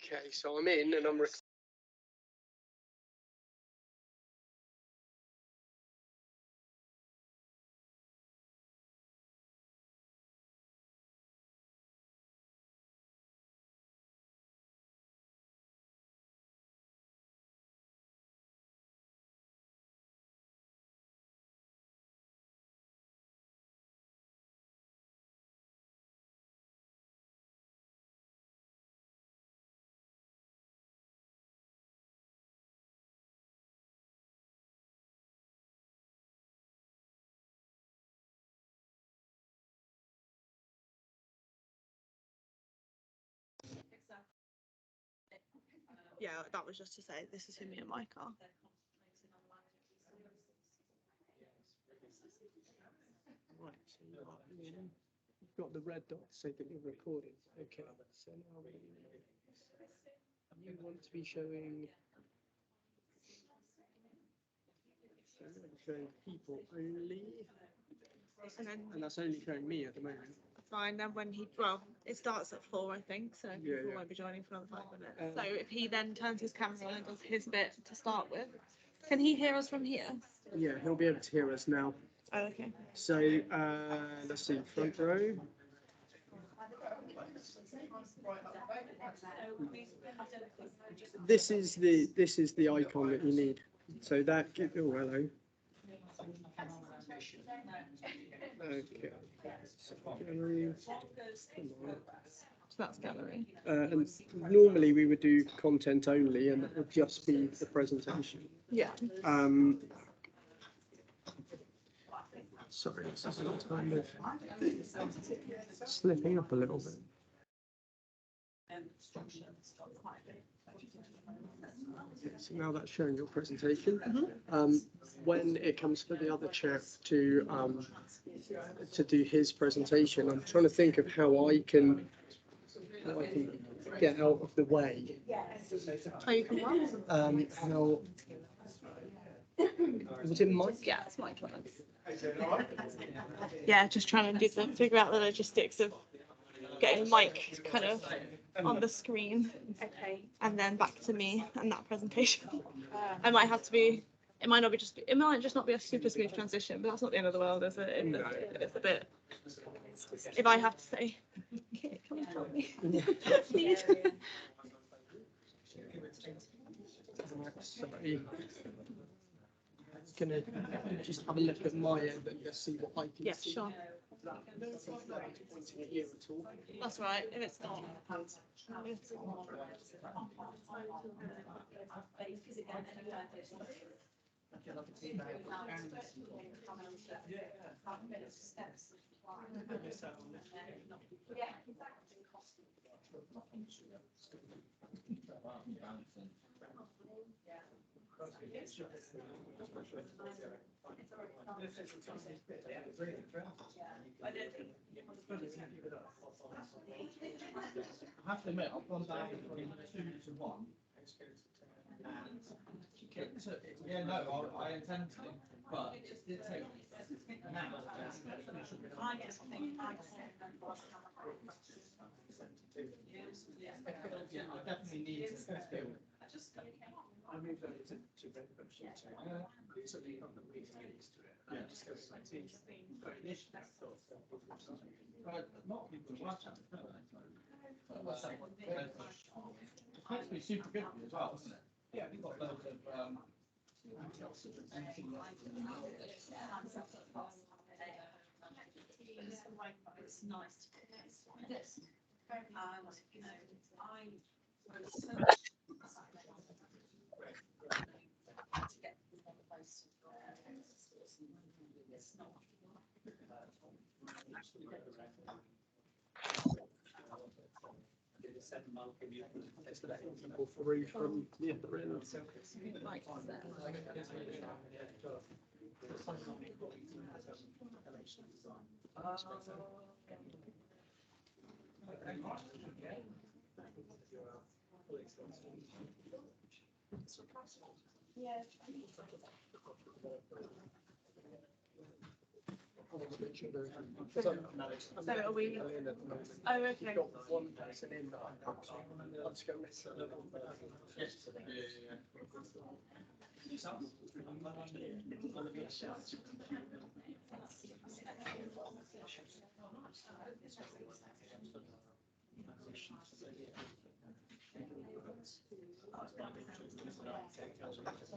Okay, so I'm in and I'm recording. Yeah, that was just to say this is who me and Mike are. Right, so you've got the red dot to say that you're recording. Okay, so now you want to be showing. So you're going to be showing people only, and that's only showing me at the moment. Fine, then when it starts at 4, I think, so people won't be joining for another 5 minutes. So if he then turns his camera on and does his bit to start with, can he hear us from here? Yeah, he'll be able to hear us now. Oh, okay. So let's see, front row. This is the icon that you need. So that oh hello. Okay. So gallery. Come on. So that's gallery. And normally we would do content only, and it would just be the presentation. Yeah. Sorry, this is kind of slipping up a little bit. So now that's showing your presentation. When it comes for the other chap to do his presentation, I'm trying to think of how I can get out of the way. Oh, you can what? How was it Mike? Yeah, it's Mike. Yeah, just trying to figure out the logistics of getting the mic kind of on the screen, okay, and then back to me and that presentation. It might just not be a super smooth transition, but that's not the end of the world, is it? It's a bit. If I have to say, okay, come and help me, please. Sorry. Gonna just have a look at my end and just see what I can see. Sure. Pointing at you at all. That's right. If it's not. I have to admit, I've gone down from 2 to 1. Yeah, no, I intend to, but it did take now. Yeah, I definitely need to feel. I moved over to red version. Certainly not the reason to it. Yeah, just because I think not people watch it. It's supposed to be super good as well, isn't it? Yeah, we've got loads of it's nice to this. You know, I was so to get one place it's not. People through from the other end. So are we? Oh, okay. You've got one person in that I'll just go miss it.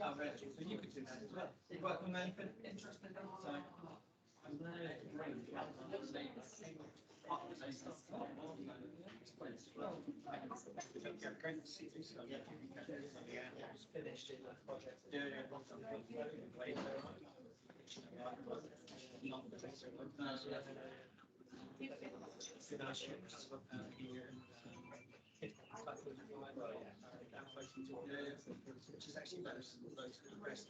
Oh, really? So you could do that as well. You work on anything interesting? So, finished in that project. Which is actually those rest.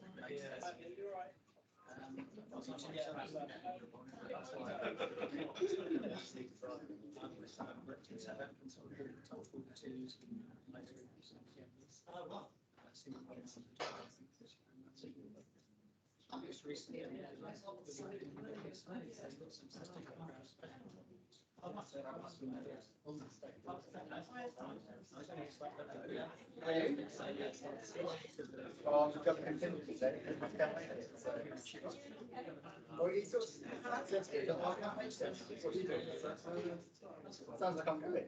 Sounds like I'm good.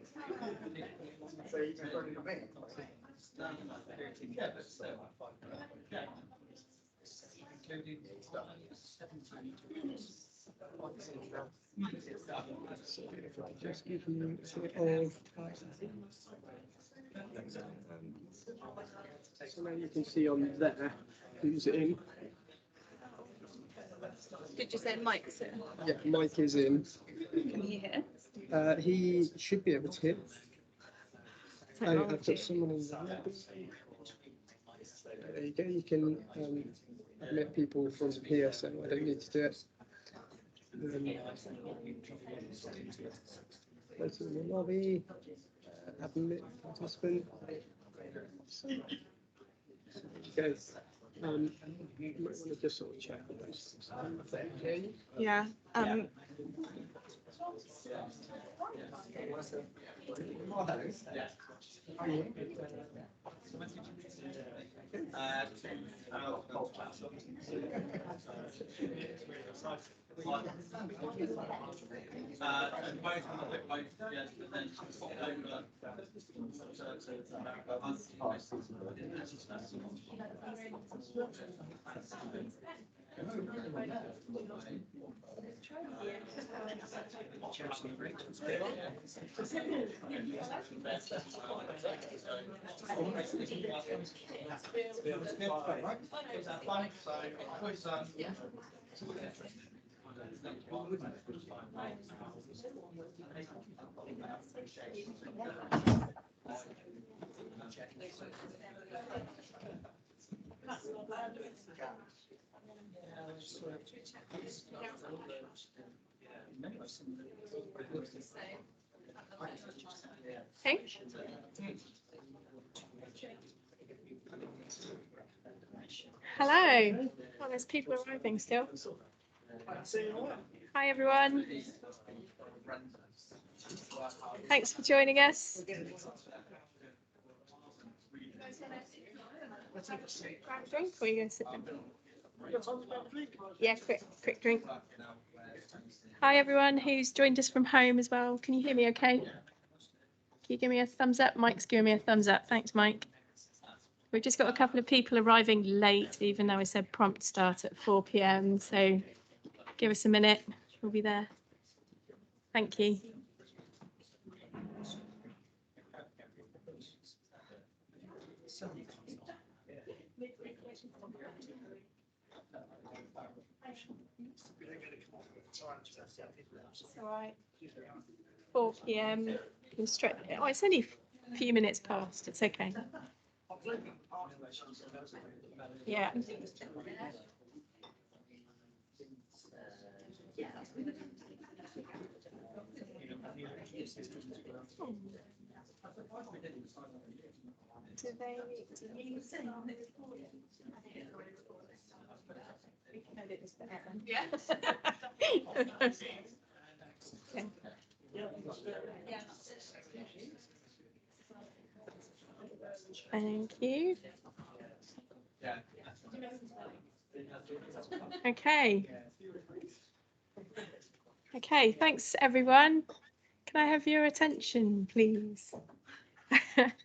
So you can put it in me. Yeah, but still. Yeah. Including stuff. Just give you a bit of. So now you can see on there who's in. Did you say Mike's in? Yeah, Mike is in. Can he hear? He should be able to hit. I've got someone in there. There you go. You can admit people from here, so I don't need to do it. Go to the lobby. Admit participant. So, there you go. You might want to just sort of check those. Okay. Yeah. Hey. Hello. Oh, there's people arriving still. Hi, everyone. Thanks for joining us. Grab a drink, or are you going to sit down? Yeah, quick drink. Hi, everyone who's joined us from home as well. Can you hear me okay? Can you give me a thumbs up? Mike's giving me a thumbs up. Thanks, Mike. We've just got a couple of people arriving late, even though I said prompt start at 4 p.m. So give us a minute. We'll be there. Thank you. It's all right. 4 p.m. Oh, it's only a few minutes past. It's okay. Yeah. Do they? Yeah. Thank you. Okay. Okay, thanks everyone. Can I have your attention, please?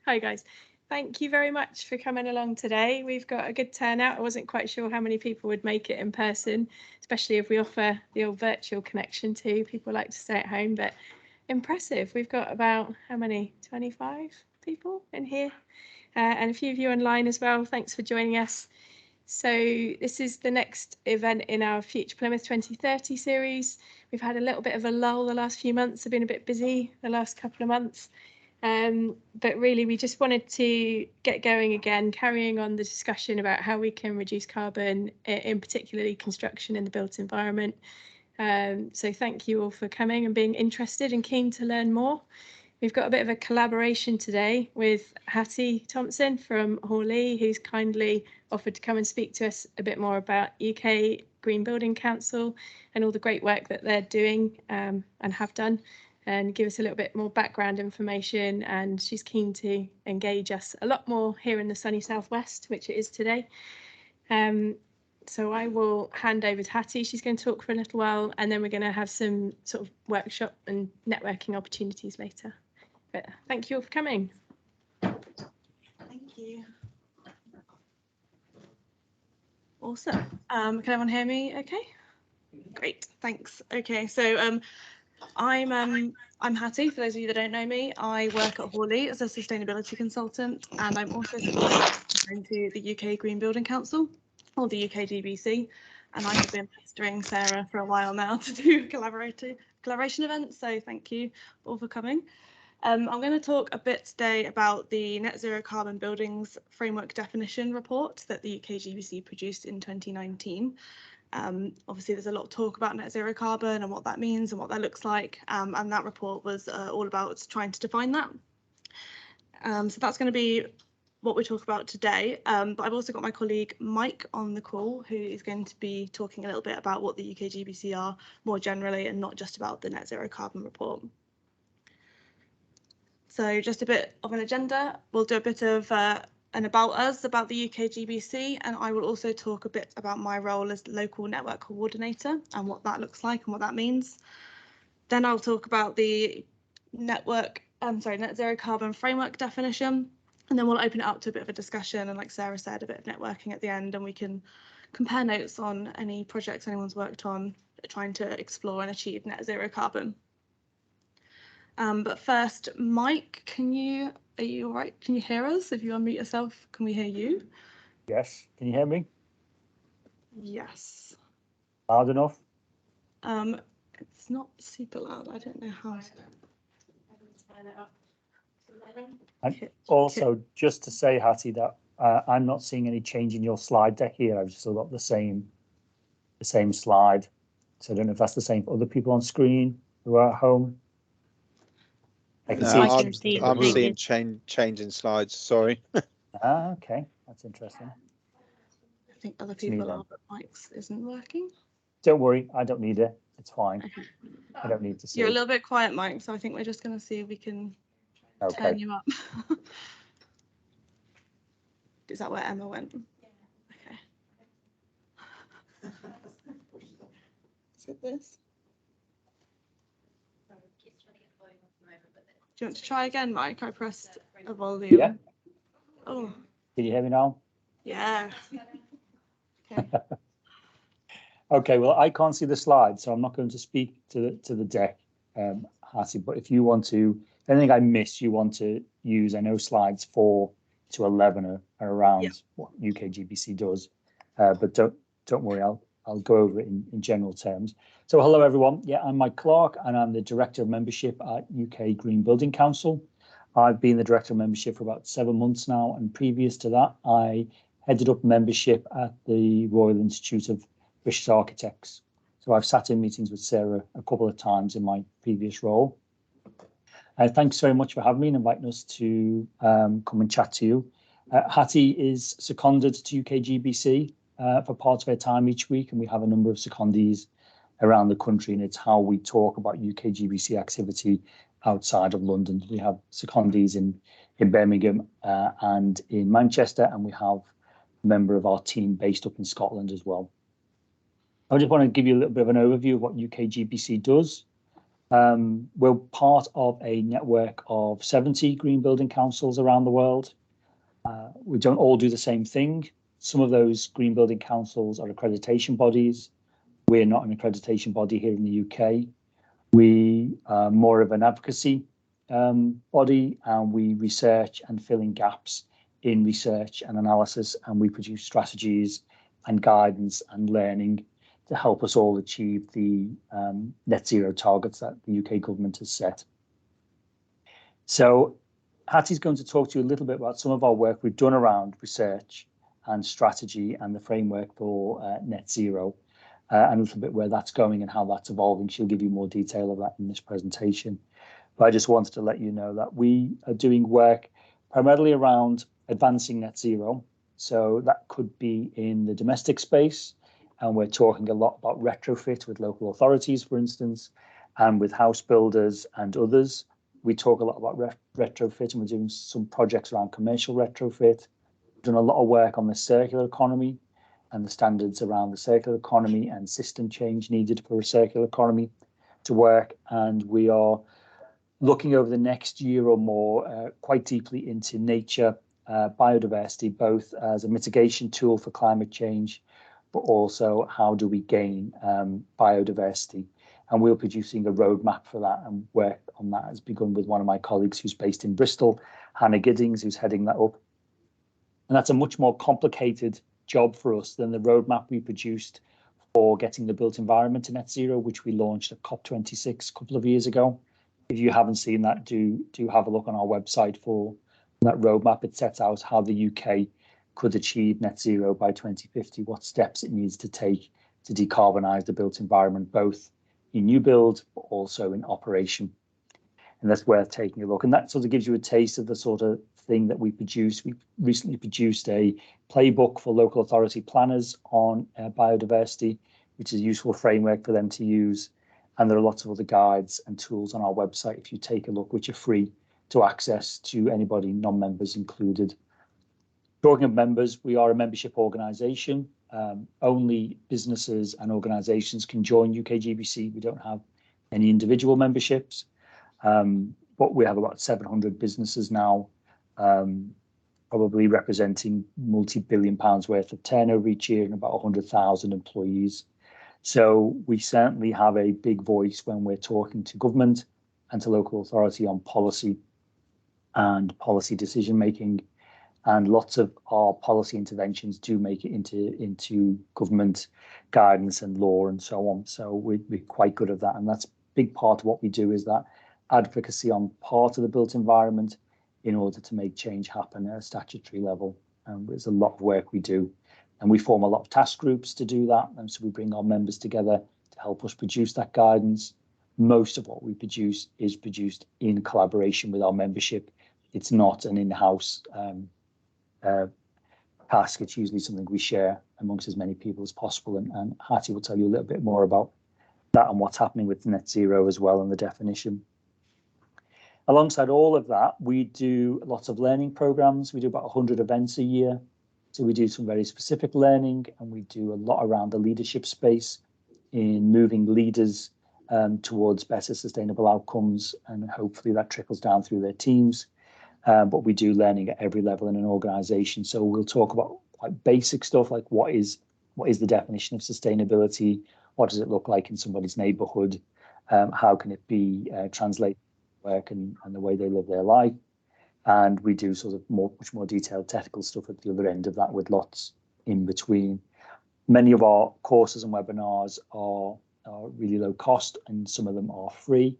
Hi guys. Thank you very much for coming along today. We've got a good turnout. I wasn't quite sure how many people would make it in person, especially if we offer the old virtual connection too. People like to stay at home, but impressive. We've got about, how many? 25 people in here, and a few of you online as well. Thanks for joining us. So this is the next event in our Future Plymouth 2030 series. We've had a little bit of a lull the last few months. I've been a bit busy the last couple of months. But really, we just wanted to get going again, carrying on the discussion about how we can reduce carbon, in particularly construction in the built environment. So thank you all for coming and being interested and keen to learn more. We've got a bit of a collaboration today with Hattie Thompson from Hawley, who's kindly offered to come and speak to us a bit more about UK Green Building Council and all the great work that they're doing and have done, and give us a little bit more background information. And she's keen to engage us a lot more here in the sunny southwest, which it is today. So I will hand over to Hattie. She's going to talk for a little while, and then we're going to have some sort of workshop and networking opportunities later. But thank you all for coming. Thank you. Awesome. Can everyone hear me okay? Great, thanks. Okay, so I'm Hattie, for those of you that don't know me. I work at Hawley as a sustainability consultant, and I'm also going to the UK Green Building Council, or the UKGBC, and I have been pestering Sarah for a while now to do collaboration events, so thank you all for coming. I'm going to talk a bit today about the Net Zero Carbon Buildings Framework Definition report that the UKGBC produced in 2019. Obviously, there's a lot of talk about net zero carbon and what that means and what that looks like, and that report was all about trying to define that. So that's going to be what we talk about today, but I've also got my colleague Mike on the call, who is going to be talking a little bit about what the UKGBC are more generally and not just about the net zero carbon report. So just a bit of an agenda. We'll do a bit of an about us, about the UKGBC, and I will also talk a bit about my role as local network coordinator and what that looks like and what that means. Then I'll talk about the net zero carbon framework definition, and then we'll open it up to a bit of a discussion and, like Sarah said, a bit of networking at the end, and we can compare notes on any projects anyone's worked on trying to explore and achieve net zero carbon. But first, Mike, are you all right? Can you hear us? If you unmute yourself, can we hear you? Yes. Can you hear me? Yes. Loud enough? It's not super loud. I don't know how. And also, just to say, Hattie, that I'm not seeing any change in your slide deck here. I've still got the same slide. So I don't know if that's the same for other people on screen who are at home. I can see. I'm seeing change in slides. Sorry. Okay, that's interesting. I think other people are, but Mike's isn't working. Don't worry, I don't need it. It's fine. Okay. I don't need to see. You're a little bit quiet, Mike, so I think we're just going to see if we can turn you up. Is that where Emma went? Okay. Is it this? Do you want to try again, Mike? I pressed a volume. Yeah. Oh. Can you hear me now? Yeah. Okay. Okay, well, I can't see the slide, so I'm not going to speak to the deck, Hattie, but if you want to, anything I miss you want to use, I know slides 4 to 11 are around what UKGBC does, but don't worry, I'll go over it in general terms. So hello, everyone. Yeah, I'm Mike Clark, and I'm the Director of Membership at UK Green Building Council. I've been the Director of Membership for about 7 months now, and previous to that, I headed up membership at the Royal Institute of British Architects. So I've sat in meetings with Sarah a couple of times in my previous role. Thanks very much for having me and inviting us to come and chat to you. Hattie is seconded to UKGBC for part of their time each week, and we have a number of secondees around the country, and it's how we talk about UKGBC activity outside of London. We have secondees in Birmingham and in Manchester, and we have a member of our team based up in Scotland as well. I just want to give you a little bit of an overview of what UKGBC does. We're part of a network of 70 green building councils around the world. We don't all do the same thing. Some of those green building councils are accreditation bodies. We're not an accreditation body here in the UK. We are more of an advocacy body, and we research and fill in gaps in research and analysis, and we produce strategies and guidance and learning to help us all achieve the net zero targets that the UK government has set. So Hattie's going to talk to you a little bit about some of our work we've done around research and strategy and the framework for net zero, and a little bit where that's going and how that's evolving. She'll give you more detail of that in this presentation. But I just wanted to let you know that we are doing work primarily around advancing net zero. So that could be in the domestic space, and we're talking a lot about retrofit with local authorities, for instance, and with house builders and others. We talk a lot about retrofit, and we're doing some projects around commercial retrofit. We've done a lot of work on the circular economy and the standards around the circular economy and system change needed for a circular economy to work. And we are looking over the next year or more quite deeply into nature, biodiversity, both as a mitigation tool for climate change, but also how do we gain biodiversity. And we're producing a roadmap for that, and work on that has begun with one of my colleagues who's based in Bristol, Hannah Giddings, who's heading that up. And that's a much more complicated job for us than the roadmap we produced for getting the built environment to net zero, which we launched at COP26 a couple of years ago. If you haven't seen that, do have a look on our website for that roadmap. It sets out how the UK could achieve net zero by 2050, what steps it needs to take to decarbonise the built environment, both in new build, but also in operation. And that's worth taking a look. And that sort of gives you a taste of the sort of thing that we produce. We recently produced a playbook for local authority planners on biodiversity, which is a useful framework for them to use. And there are lots of other guides and tools on our website, if you take a look, which are free to access to anybody, non-members included. Talking of members, we are a membership organisation. Only businesses and organisations can join UKGBC. We don't have any individual memberships, but we have about 700 businesses now, probably representing multi-billion pounds worth of turnover each year and about 100,000 employees. So we certainly have a big voice when we're talking to government and to local authority on policy and policy decision making. And lots of our policy interventions do make it into government guidance and law and so on. So we're quite good at that. And that's a big part of what we do, is that advocacy on part of the built environment in order to make change happen at a statutory level. And there's a lot of work we do. And we form a lot of task groups to do that. And so we bring our members together to help us produce that guidance. Most of what we produce is produced in collaboration with our membership. It's not an in-house task. It's usually something we share amongst as many people as possible. And Hattie will tell you a little bit more about that and what's happening with net zero as well, and the definition. Alongside all of that, we do lots of learning programs. We do about 100 events a year. So we do some very specific learning, and we do a lot around the leadership space in moving leaders towards better sustainable outcomes, and hopefully that trickles down through their teams. But we do learning at every level in an organisation. So we'll talk about quite basic stuff like what is the definition of sustainability? What does it look like in somebody's neighbourhood? How can it be translated to work and the way they live their life? And we do sort of much more detailed technical stuff at the other end of that, with lots in between. Many of our courses and webinars are really low cost, and some of them are free.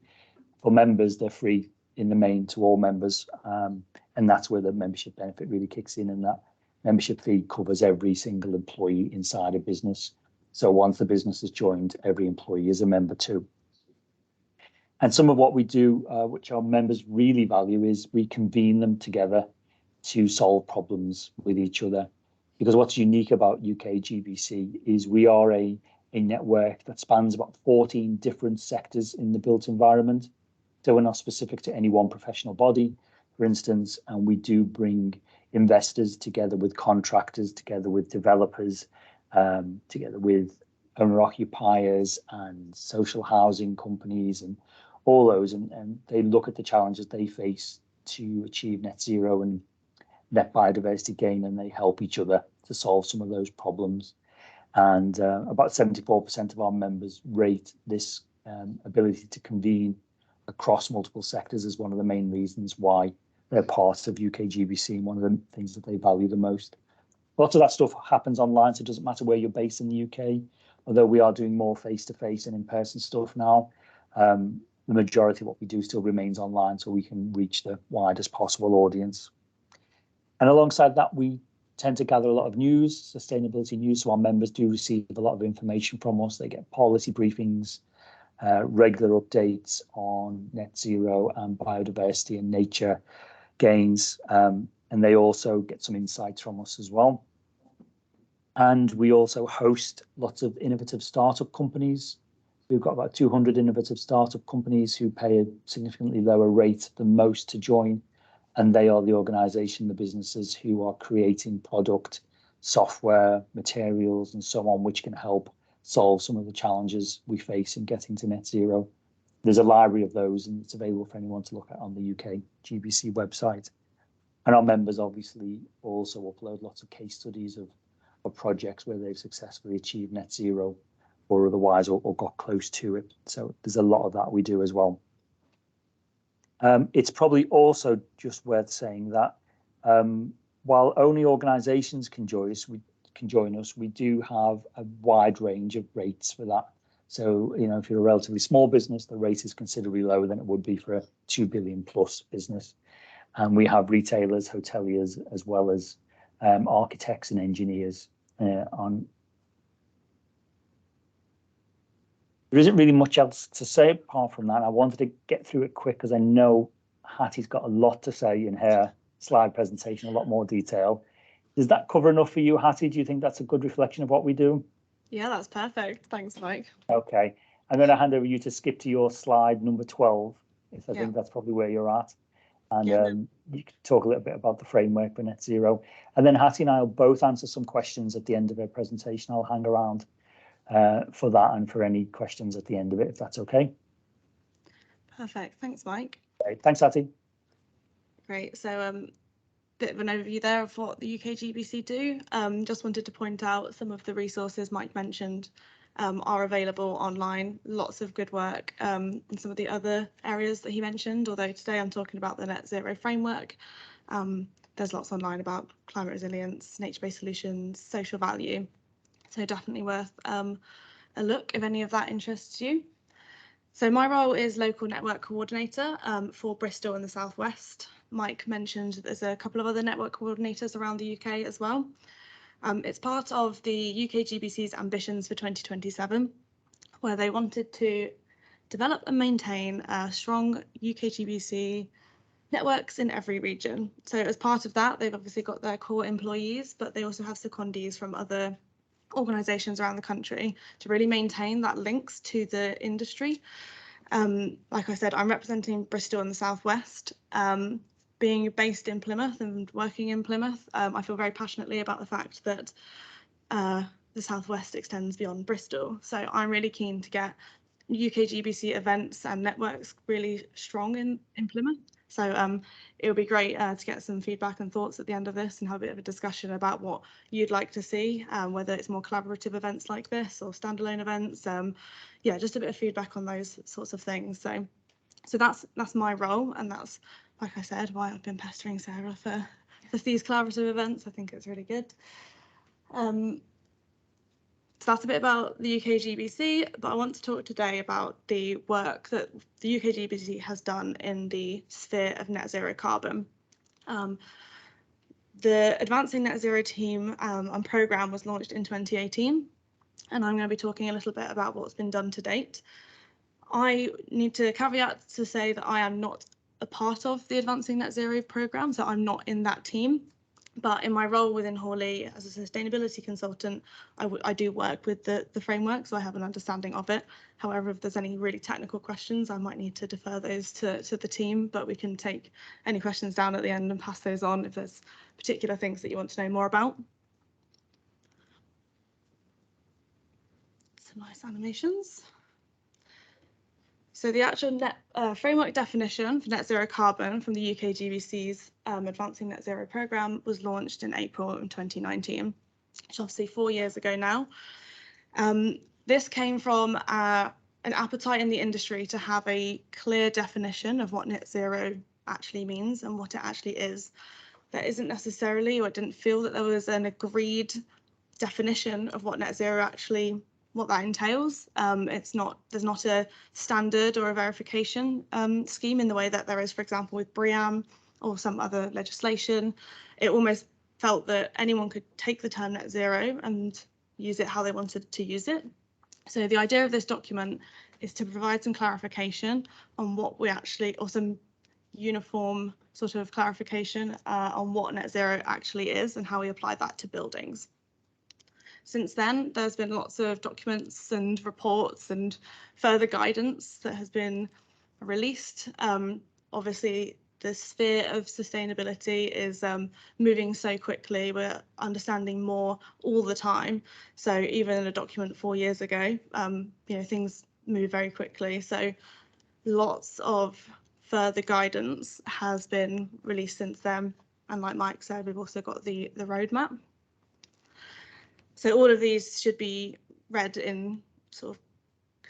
For members, they're free in the main to all members, and that's where the membership benefit really kicks in, and that membership fee covers every single employee inside a business. So once the business is joined, every employee is a member too. And some of what we do, which our members really value, is we convene them together to solve problems with each other. because what's unique about UKGBC is we are a network that spans about 14 different sectors in the built environment. So we're not specific to any one professional body, for instance, and we do bring investors together with contractors, together with developers, together with owner-occupiers and social housing companies and all those, and they look at the challenges they face to achieve net zero and net biodiversity gain, and they help each other to solve some of those problems. And about 74% of our members rate this ability to convene across multiple sectors as one of the main reasons why they're part of UKGBC and one of the things that they value the most. Lots of that stuff happens online, so it doesn't matter where you're based in the UK, although we are doing more face-to-face and in-person stuff now. The majority of what we do still remains online, so we can reach the widest possible audience. And alongside that, we tend to gather a lot of news, sustainability news, so our members do receive a lot of information from us. They get policy briefings, regular updates on net zero and biodiversity and nature gains, and they also get some insights from us as well. And we also host lots of innovative startup companies. We've got about 200 innovative startup companies who pay a significantly lower rate than most to join. And they are the organization, the businesses who are creating product, software, materials, and so on, which can help solve some of the challenges we face in getting to net zero. There's a library of those, and it's available for anyone to look at on the UKGBC website. And our members obviously also upload lots of case studies of projects where they've successfully achieved net zero or otherwise or got close to it. So there's a lot of that we do as well. It's probably also just worth saying that while only organisations can join us, we do have a wide range of rates for that. So, you know, if you're a relatively small business, the rate is considerably lower than it would be for a 2 billion plus business. And we have retailers, hoteliers, as well as architects and engineers on. There isn't really much else to say apart from that. I wanted to get through it quick because I know Hattie's got a lot to say in her slide presentation, a lot more detail. Does that cover enough for you, Hattie? Do you think that's a good reflection of what we do? Yeah, that's perfect. Thanks, Mike. Okay. I'm going to hand over you to skip to your slide number 12, if I think that's probably where you're at. And you can talk a little bit about the framework for net zero. And then Hattie and I will both answer some questions at the end of her presentation. I'll hang around for that and for any questions at the end of it, if that's okay. Perfect. Thanks, Mike. Great. Thanks, Hattie. Great. So bit of an overview there of what the UKGBC do. Just wanted to point out some of the resources Mike mentioned are available online. Lots of good work in some of the other areas that he mentioned, although today I'm talking about the net zero framework. There's lots online about climate resilience, nature-based solutions, social value. So definitely worth a look if any of that interests you. So my role is local network coordinator for Bristol and the Southwest. Mike mentioned that there's a couple of other network coordinators around the UK as well. It's part of the UKGBC's ambitions for 2027, where they wanted to develop and maintain strong UKGBC networks in every region. So as part of that, they've obviously got their core employees, but they also have secondees from other organisations around the country to really maintain that links to the industry. Like I said, I'm representing Bristol and the Southwest. Being based in Plymouth and working in Plymouth, I feel very passionately about the fact that the Southwest extends beyond Bristol. So I'm really keen to get UKGBC events and networks really strong in Plymouth. So it would be great to get some feedback and thoughts at the end of this and have a bit of a discussion about what you'd like to see, whether it's more collaborative events like this or standalone events. Yeah, just a bit of feedback on those sorts of things. So that's my role, and that's, like I said, why I've been pestering Sarah for these collaborative events. I think it's really good. So that's a bit about the UKGBC, but I want to talk today about the work that the UKGBC has done in the sphere of net zero carbon. The Advancing Net Zero team and programme was launched in 2018, and I'm going to be talking a little bit about what's been done to date. I need to caveat to say that I am not a part of the Advancing Net Zero programme, so I'm not in that team. But in my role within Hawley as a sustainability consultant, I do work with the framework, so I have an understanding of it. However, if there's any really technical questions, I might need to defer those to the team, but we can take any questions down at the end and pass those on if there's particular things that you want to know more about. Some nice animations. So the actual framework definition for net zero carbon from the UKGBC's Advancing Net Zero programme was launched in April in 2019, which is obviously 4 years ago now. This came from an appetite in the industry to have a clear definition of what net zero actually means and what it actually is. There isn't necessarily, or I didn't feel that there was an agreed definition of what net zero actually what that entails. There's not a standard or a verification scheme in the way that there is, for example, with BREEAM or some other legislation. It almost felt that anyone could take the term net zero and use it how they wanted to use it. So the idea of this document is to provide some clarification on what we actually, or some uniform sort of clarification on what net zero actually is and how we apply that to buildings. Since then, there's been lots of documents and reports and further guidance that has been released. Obviously, the sphere of sustainability is moving so quickly. We're understanding more all the time. So even in a document 4 years ago, things move very quickly. So lots of further guidance has been released since then. And like Mike said, we've also got the roadmap. So all of these should be read in sort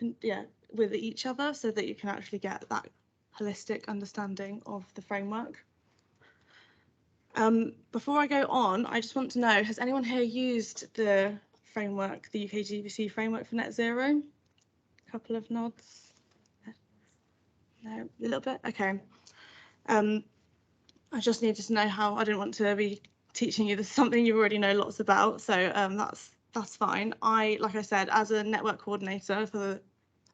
of, with each other so that you can actually get that holistic understanding of the framework. Before I go on, I just want to know, has anyone here used the framework, the UKGBC framework for net zero? A couple of nods. No, a little bit, okay. I just needed to know how, I didn't want to be teaching you this something you already know lots about, so that's fine. Like I said, as a network coordinator for the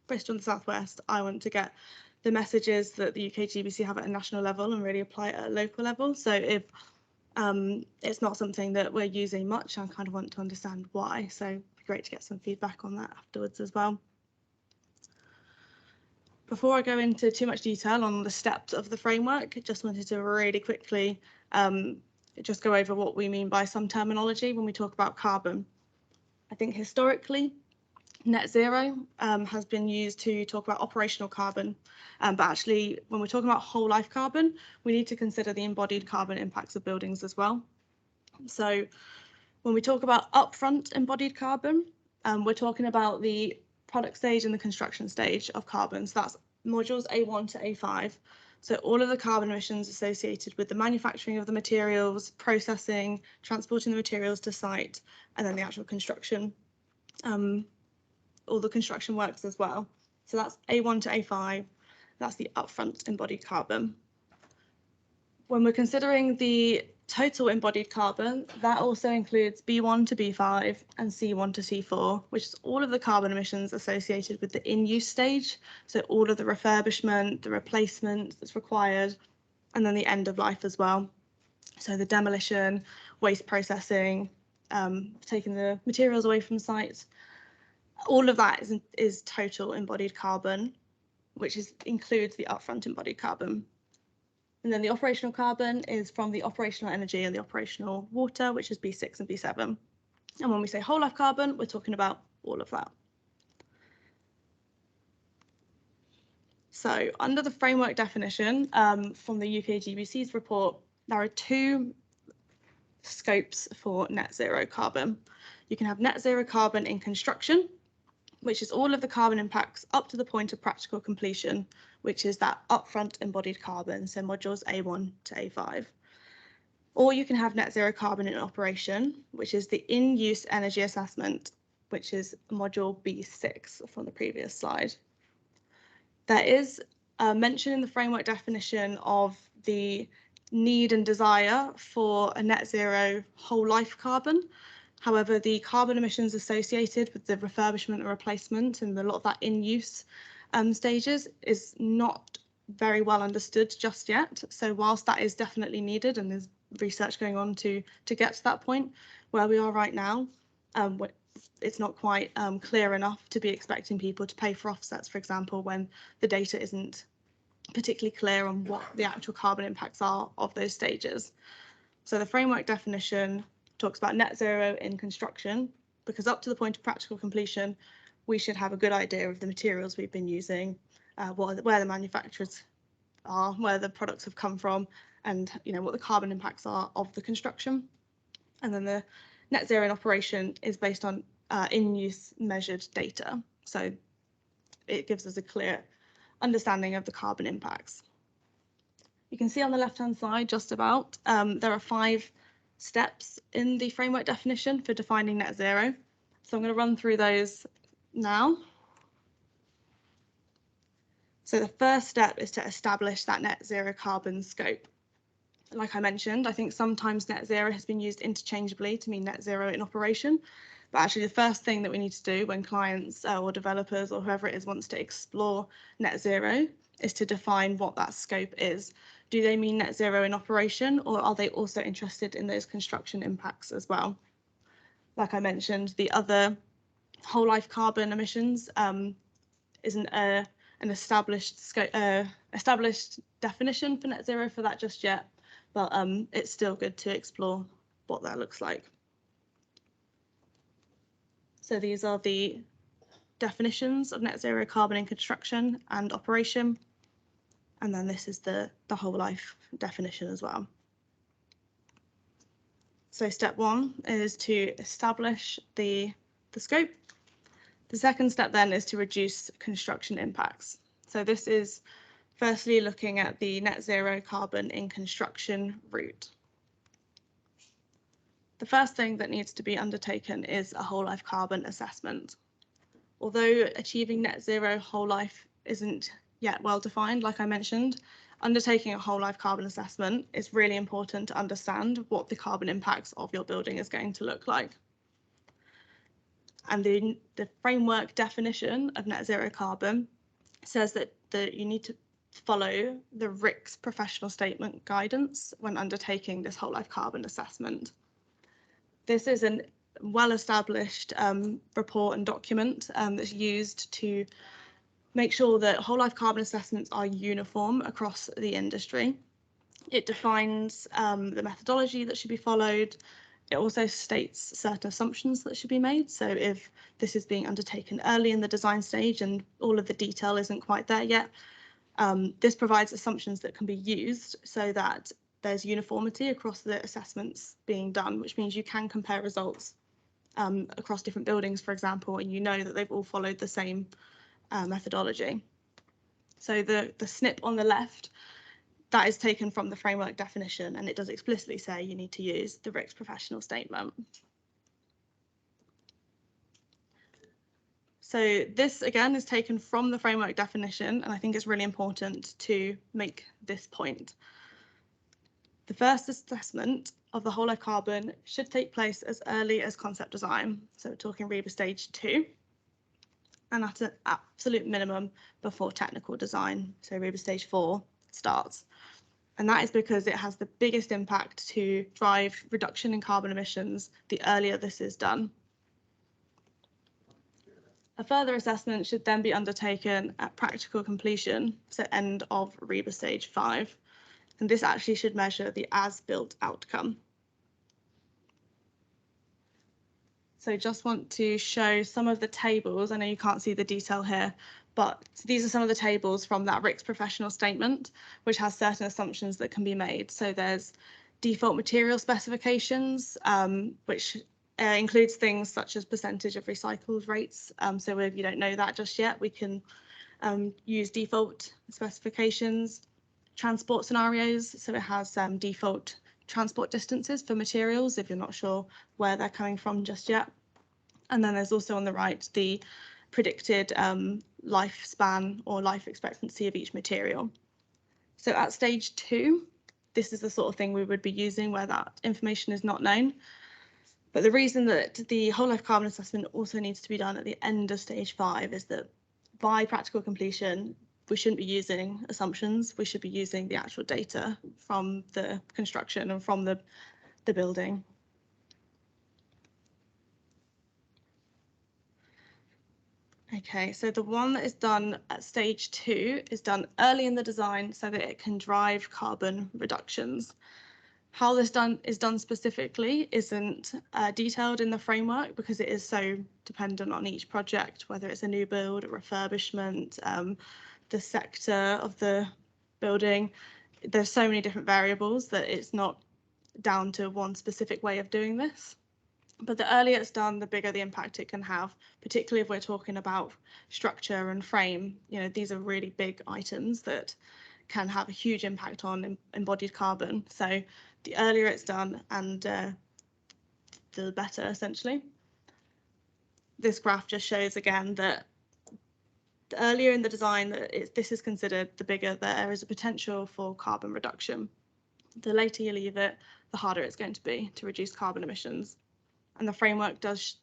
Bristol and the South West, I want to get the messages that the UKGBC have at a national level and really apply it at a local level. So if it's not something that we're using much, I kind of want to understand why. So it'd be great to get some feedback on that afterwards as well. Before I go into too much detail on the steps of the framework, I just wanted to really quickly just go over what we mean by some terminology when we talk about carbon. I think historically, net zero has been used to talk about operational carbon, but actually when we're talking about whole life carbon, we need to consider the embodied carbon impacts of buildings as well. So when we talk about upfront embodied carbon, we're talking about the product stage and the construction stage of carbon. So that's modules A1 to A5. So all of the carbon emissions associated with the manufacturing of the materials, processing, transporting the materials to site, and then the actual construction, all the construction works as well. So that's A1 to A5, that's the upfront embodied carbon. When we're considering the total embodied carbon, that also includes B1 to B5 and C1 to C4, which is all of the carbon emissions associated with the in-use stage. So all of the refurbishment, the replacement that's required, and then the end of life as well. So the demolition, waste processing, taking the materials away from site. All of that is total embodied carbon, which includes the upfront embodied carbon. And then the operational carbon is from the operational energy and the operational water, which is B6 and B7. And when we say whole life carbon, we're talking about all of that. So under the framework definition from the UKGBC's report, there are 2 scopes for net zero carbon. You can have net zero carbon in construction, which is all of the carbon impacts up to the point of practical completion, which is that upfront embodied carbon, so modules A1 to A5. Or you can have net zero carbon in operation, which is the in-use energy assessment, which is module B6 from the previous slide. There is a mention in the framework definition of the need and desire for a net zero whole life carbon. However, the carbon emissions associated with the refurbishment and replacement and a lot of that in-use stages is not very well understood just yet. So whilst that is definitely needed and is research going on to get to that point. Where we are right now, it's not quite clear enough to be expecting people to pay for offsets, for example, when the data isn't particularly clear on what the actual carbon impacts are of those stages. So the framework definition talks about net zero in construction, because up to the point of practical completion, we should have a good idea of the materials we've been using, where the manufacturers are, where the products have come from, and what the carbon impacts are of the construction. And then the net zero in operation is based on in-use measured data. So it gives us a clear understanding of the carbon impacts. You can see on the left-hand side, just about, there are 5 steps in the framework definition for defining net zero. So I'm going to run through those now. So the first step is to establish that net zero carbon scope. Like I mentioned, I think sometimes net zero has been used interchangeably to mean net zero in operation. But actually, the first thing that we need to do when clients or developers or whoever it is wants to explore net zero is to define what that scope is. Do they mean net zero in operation, or are they also interested in those construction impacts as well? Like I mentioned, the other whole life carbon emissions isn't an established definition for net zero for that just yet, but it's still good to explore what that looks like. So these are the definitions of net zero carbon in construction and operation. And then this is the whole life definition as well. So step 1 is to establish the scope. The second step then is to reduce construction impacts. So this is firstly looking at the net zero carbon in construction route. The first thing that needs to be undertaken is a whole life carbon assessment. Although achieving net zero whole life isn't yet well defined, like I mentioned, undertaking a whole life carbon assessment is really important to understand what the carbon impacts of your building is going to look like. And the framework definition of net zero carbon says that you need to follow the RICS professional statement guidance when undertaking this whole life carbon assessment. This is a well-established report and document that's used to make sure that whole life carbon assessments are uniform across the industry. It defines the methodology that should be followed. It also states certain assumptions that should be made. So if this is being undertaken early in the design stage and all of the detail isn't quite there yet, this provides assumptions that can be used so that there's uniformity across the assessments being done, which means you can compare results across different buildings, for example, and you know that they've all followed the same methodology. So the snip on the left, that is taken from the framework definition, and it does explicitly say you need to use the RICS professional statement. So this again is taken from the framework definition, and I think it's really important to make this point. The first assessment of the whole life carbon should take place as early as concept design. So we're talking REBA stage 2, and at an absolute minimum before technical design. So REBA stage 4 starts. And that is because it has the biggest impact to drive reduction in carbon emissions the earlier this is done. A further assessment should then be undertaken at practical completion, so end of REBA stage 5. And this actually should measure the as-built outcome. So just want to show some of the tables. I know you can't see the detail here, but these are some of the tables from that RICS professional statement, which has certain assumptions that can be made. So there's default material specifications, which includes things such as percentage of recycled rates. So if you don't know that just yet, we can use default specifications. Transport scenarios, so it has default transport distances for materials if you're not sure where they're coming from just yet. And then there's also on the right the predicted lifespan or life expectancy of each material. So at stage 2, this is the sort of thing we would be using where that information is not known. But the reason that the whole life carbon assessment also needs to be done at the end of stage 5 is that by practical completion, we shouldn't be using assumptions. We should be using the actual data from the construction and from the building. Okay, so the one that is done at stage 2 is done early in the design so that it can drive carbon reductions. How this is done specifically isn't detailed in the framework because it is so dependent on each project, whether it's a new build, a refurbishment, the sector of the building. There's so many different variables that it's not down to one specific way of doing this. But the earlier it's done, the bigger the impact it can have, particularly if we're talking about structure and frame. You know, these are really big items that can have a huge impact on embodied carbon. So the earlier it's done and the better, essentially. This graph just shows again that the earlier in the design that this is considered, the bigger there is a potential for carbon reduction. The later you leave it, the harder it's going to be to reduce carbon emissions. And the framework does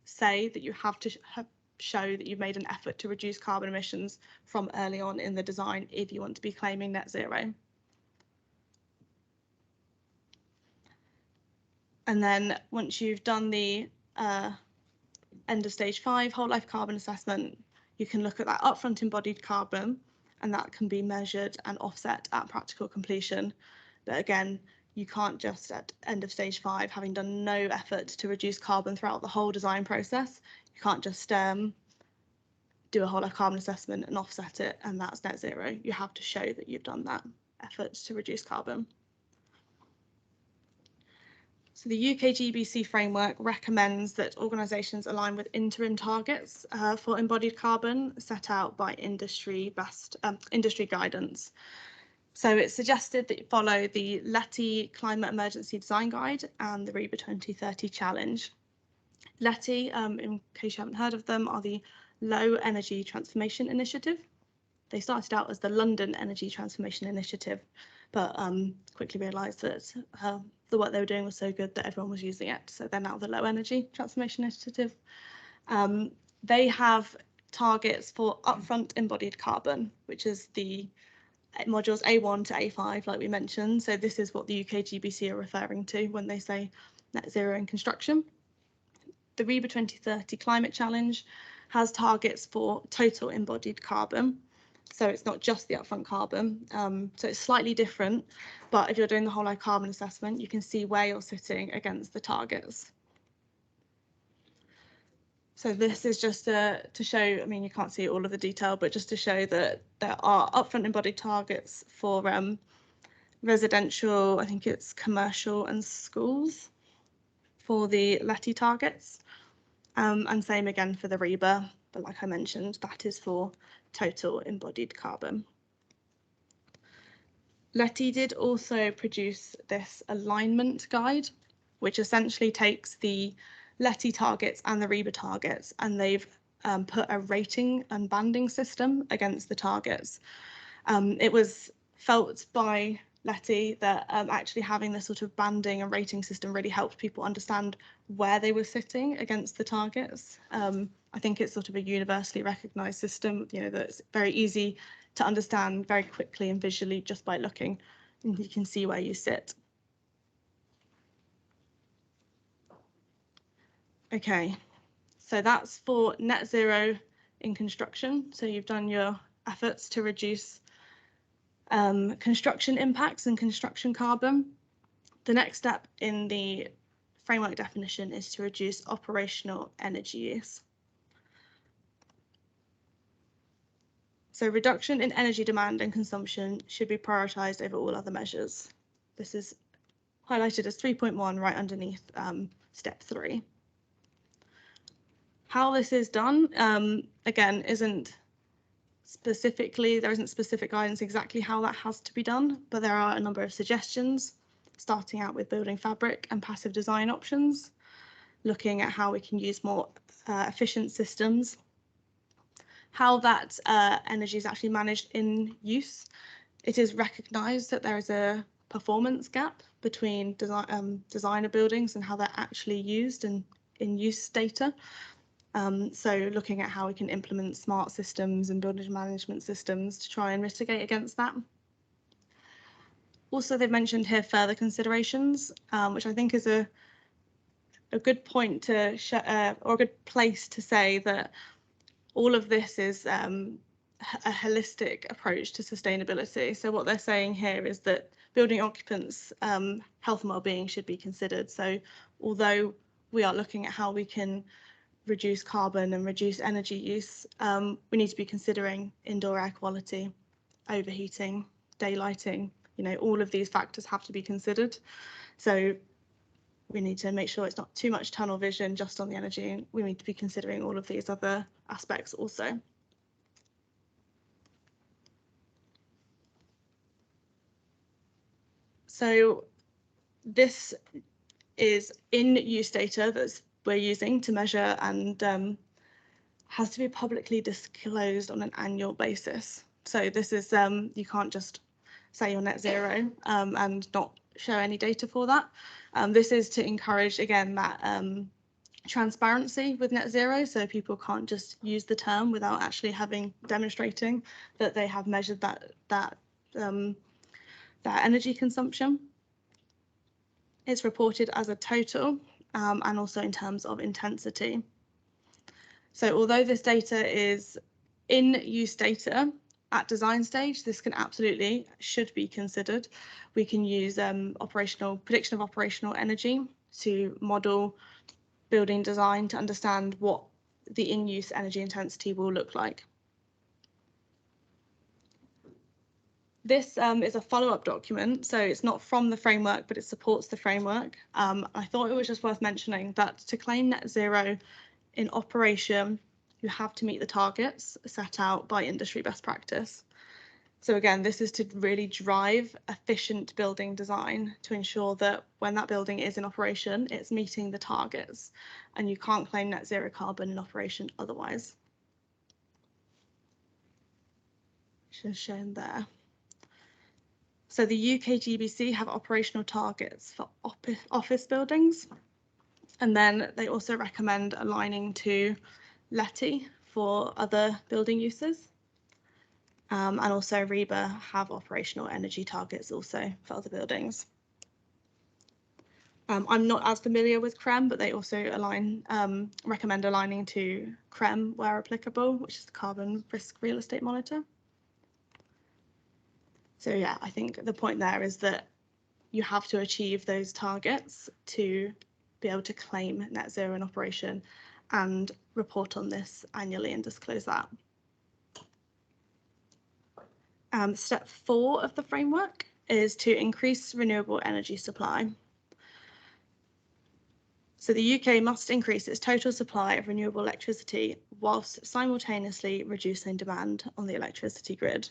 say that you have to show that you've made an effort to reduce carbon emissions from early on in the design if you want to be claiming net zero. And then once you've done the end of stage 5 whole life carbon assessment, you can look at that upfront embodied carbon, and that can be measured and offset at practical completion. But again, you can't just at end of stage 5, having done no effort to reduce carbon throughout the whole design process, you can't just do a whole life carbon assessment and offset it and that's net zero. You have to show that you've done that effort to reduce carbon. So the UKGBC framework recommends that organisations align with interim targets for embodied carbon set out by industry guidance. So it's suggested that you follow the LETI Climate Emergency Design Guide and the REBA 2030 Challenge. LETI, in case you haven't heard of them, are the Low Energy Transformation Initiative. They started out as the London Energy Transformation Initiative, but quickly realised that the work they were doing was so good that everyone was using it. So they're now the Low Energy Transformation Initiative. They have targets for upfront embodied carbon, which is the modules A1 to A5, like we mentioned. So this is what the UKGBC are referring to when they say net zero in construction. The REBA 2030 Climate Challenge has targets for total embodied carbon. So it's not just the upfront carbon. So it's slightly different, but if you're doing the whole life carbon assessment, you can see where you're sitting against the targets. So this is just to show, I mean, you can't see all of the detail, but just to show that there are upfront embodied targets for residential, I think it's commercial and schools for the LETI targets. And same again for the REBA, but like I mentioned, that is for total embodied carbon. LETI did also produce this alignment guide, which essentially takes the LETI targets and the REBA targets, and they've put a rating and banding system against the targets. It was felt by LETI that actually having this sort of banding and rating system really helped people understand where they were sitting against the targets. I think it's sort of a universally recognised system, you know, that's very easy to understand very quickly and visually just by looking, and you can see where you sit. Okay, so that's for net zero in construction. So you've done your efforts to reduce construction impacts and construction carbon. The next step in the framework definition is to reduce operational energy use. So reduction in energy demand and consumption should be prioritised over all other measures. This is highlighted as 3.1 right underneath step 3. How this is done, again, there isn't specific guidance exactly how that has to be done, but there are a number of suggestions, starting out with building fabric and passive design options, looking at how we can use more efficient systems, how that energy is actually managed in use. It is recognised that there is a performance gap between designer buildings and how they're actually used and in use data. So looking at how we can implement smart systems and building management systems to try and mitigate against that. Also, they've mentioned here further considerations, which I think is a good point to or a good place to say that all of this is a holistic approach to sustainability. So what they're saying here is that building occupants' health and well-being should be considered. So although we are looking at how we can reduce carbon and reduce energy use, we need to be considering indoor air quality, overheating, daylighting. You know, all of these factors have to be considered. So we need to make sure it's not too much tunnel vision just on the energy. We need to be considering all of these other aspects also. So this is in-use data that we're using to measure and has to be publicly disclosed on an annual basis. So this is, you can't just say you're net zero and not show any data for that. This is to encourage, again, that transparency with net zero, so people can't just use the term without actually demonstrating that they have measured that energy consumption. It's reported as a total and also in terms of intensity. So although this data is in-use data, at design stage, this should be considered. We can use prediction of operational energy to model building design to understand what the in-use energy intensity will look like. This is a follow-up document, so it's not from the framework, but it supports the framework. I thought it was just worth mentioning that to claim net zero in operation, you have to meet the targets set out by industry best practice. So again, this is to really drive efficient building design to ensure that when that building is in operation, it's meeting the targets, and you can't claim net zero carbon in operation otherwise. Which is shown there. So the UKGBC have operational targets for office buildings, and then they also recommend aligning to LETI for other building uses. And also REBA have operational energy targets also for other buildings. I'm not as familiar with CREM, but they also recommend aligning to CREM where applicable, which is the Carbon Risk Real Estate Monitor. So yeah, I think the point there is that you have to achieve those targets to be able to claim net zero in operation and report on this annually and disclose that. Step 4 of the framework is to increase renewable energy supply. So the UK must increase its total supply of renewable electricity whilst simultaneously reducing demand on the electricity grid.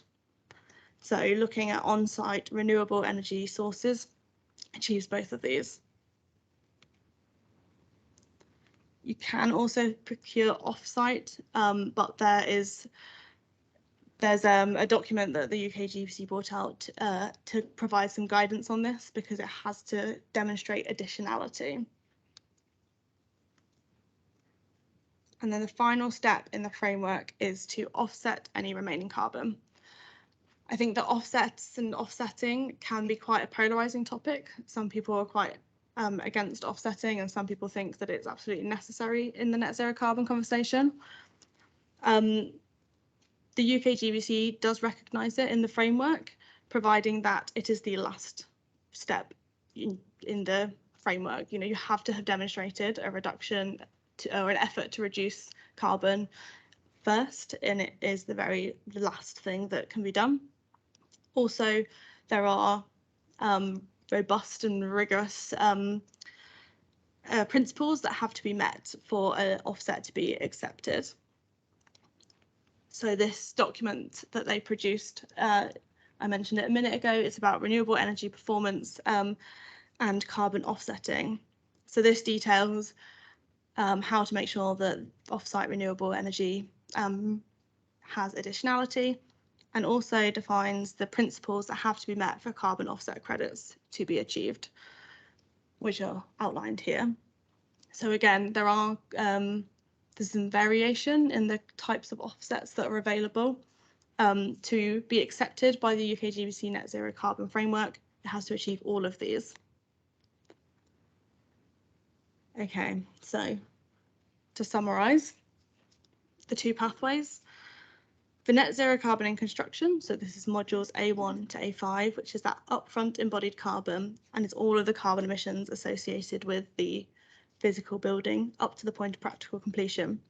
So looking at on-site renewable energy sources achieves both of these. You can also procure off-site, but there's a document that the UKGBC brought out to provide some guidance on this because it has to demonstrate additionality. And then the final step in the framework is to offset any remaining carbon. I think that offsets and offsetting can be quite a polarizing topic. Some people are quite against offsetting, and some people think that it's absolutely necessary in the net zero carbon conversation. The UKGBC does recognise it in the framework, providing that it is the last step in the framework. You know, you have to have demonstrated a reduction or an effort to reduce carbon first, and it is the last thing that can be done. Also, there are robust and rigorous principles that have to be met for an offset to be accepted. So this document that they produced, I mentioned it a minute ago, it's about renewable energy performance and carbon offsetting. So this details how to make sure that off-site renewable energy has additionality, and also defines the principles that have to be met for carbon offset credits to be achieved, which are outlined here. So again, there are there's some variation in the types of offsets that are available. To be accepted by the UKGBC Net Zero Carbon Framework, it has to achieve all of these. Okay, so to summarise the two pathways. For net zero carbon in construction, so this is modules A1 to A5, which is that upfront embodied carbon, and it's all of the carbon emissions associated with the physical building up to the point of practical completion.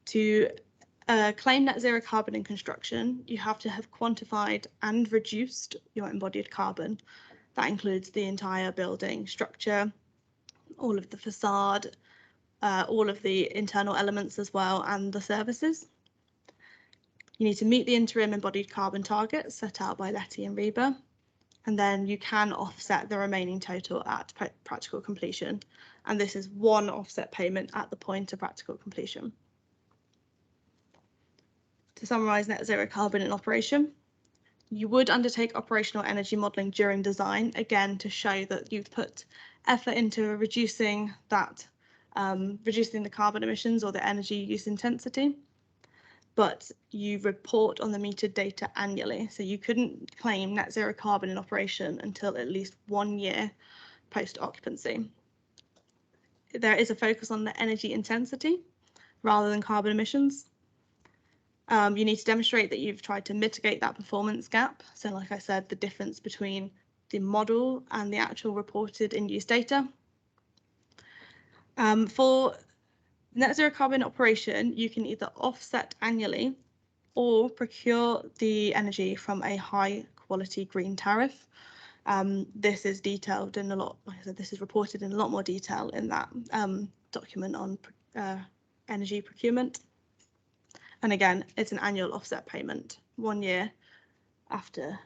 To claim net zero carbon in construction, you have to have quantified and reduced your embodied carbon. That includes the entire building structure, all of the facade, all of the internal elements as well, and the services. You need to meet the interim embodied carbon targets set out by Letty and Reba, and then you can offset the remaining total at practical completion. And this is one offset payment at the point of practical completion. To summarise net zero carbon in operation, you would undertake operational energy modelling during design, again to show that you've put effort into reducing that, reducing the carbon emissions or the energy use intensity. But you report on the metered data annually. So you couldn't claim net zero carbon in operation until at least 1 year post occupancy. There is a focus on the energy intensity rather than carbon emissions. You need to demonstrate that you've tried to mitigate that performance gap. So like I said, the difference between the model and the actual reported in-use data. For net zero carbon operation, you can either offset annually or procure the energy from a high quality green tariff. This is detailed in a lot, like I said, this is reported in a lot more detail in that document on energy procurement. And again, it's an annual offset payment, 1 year after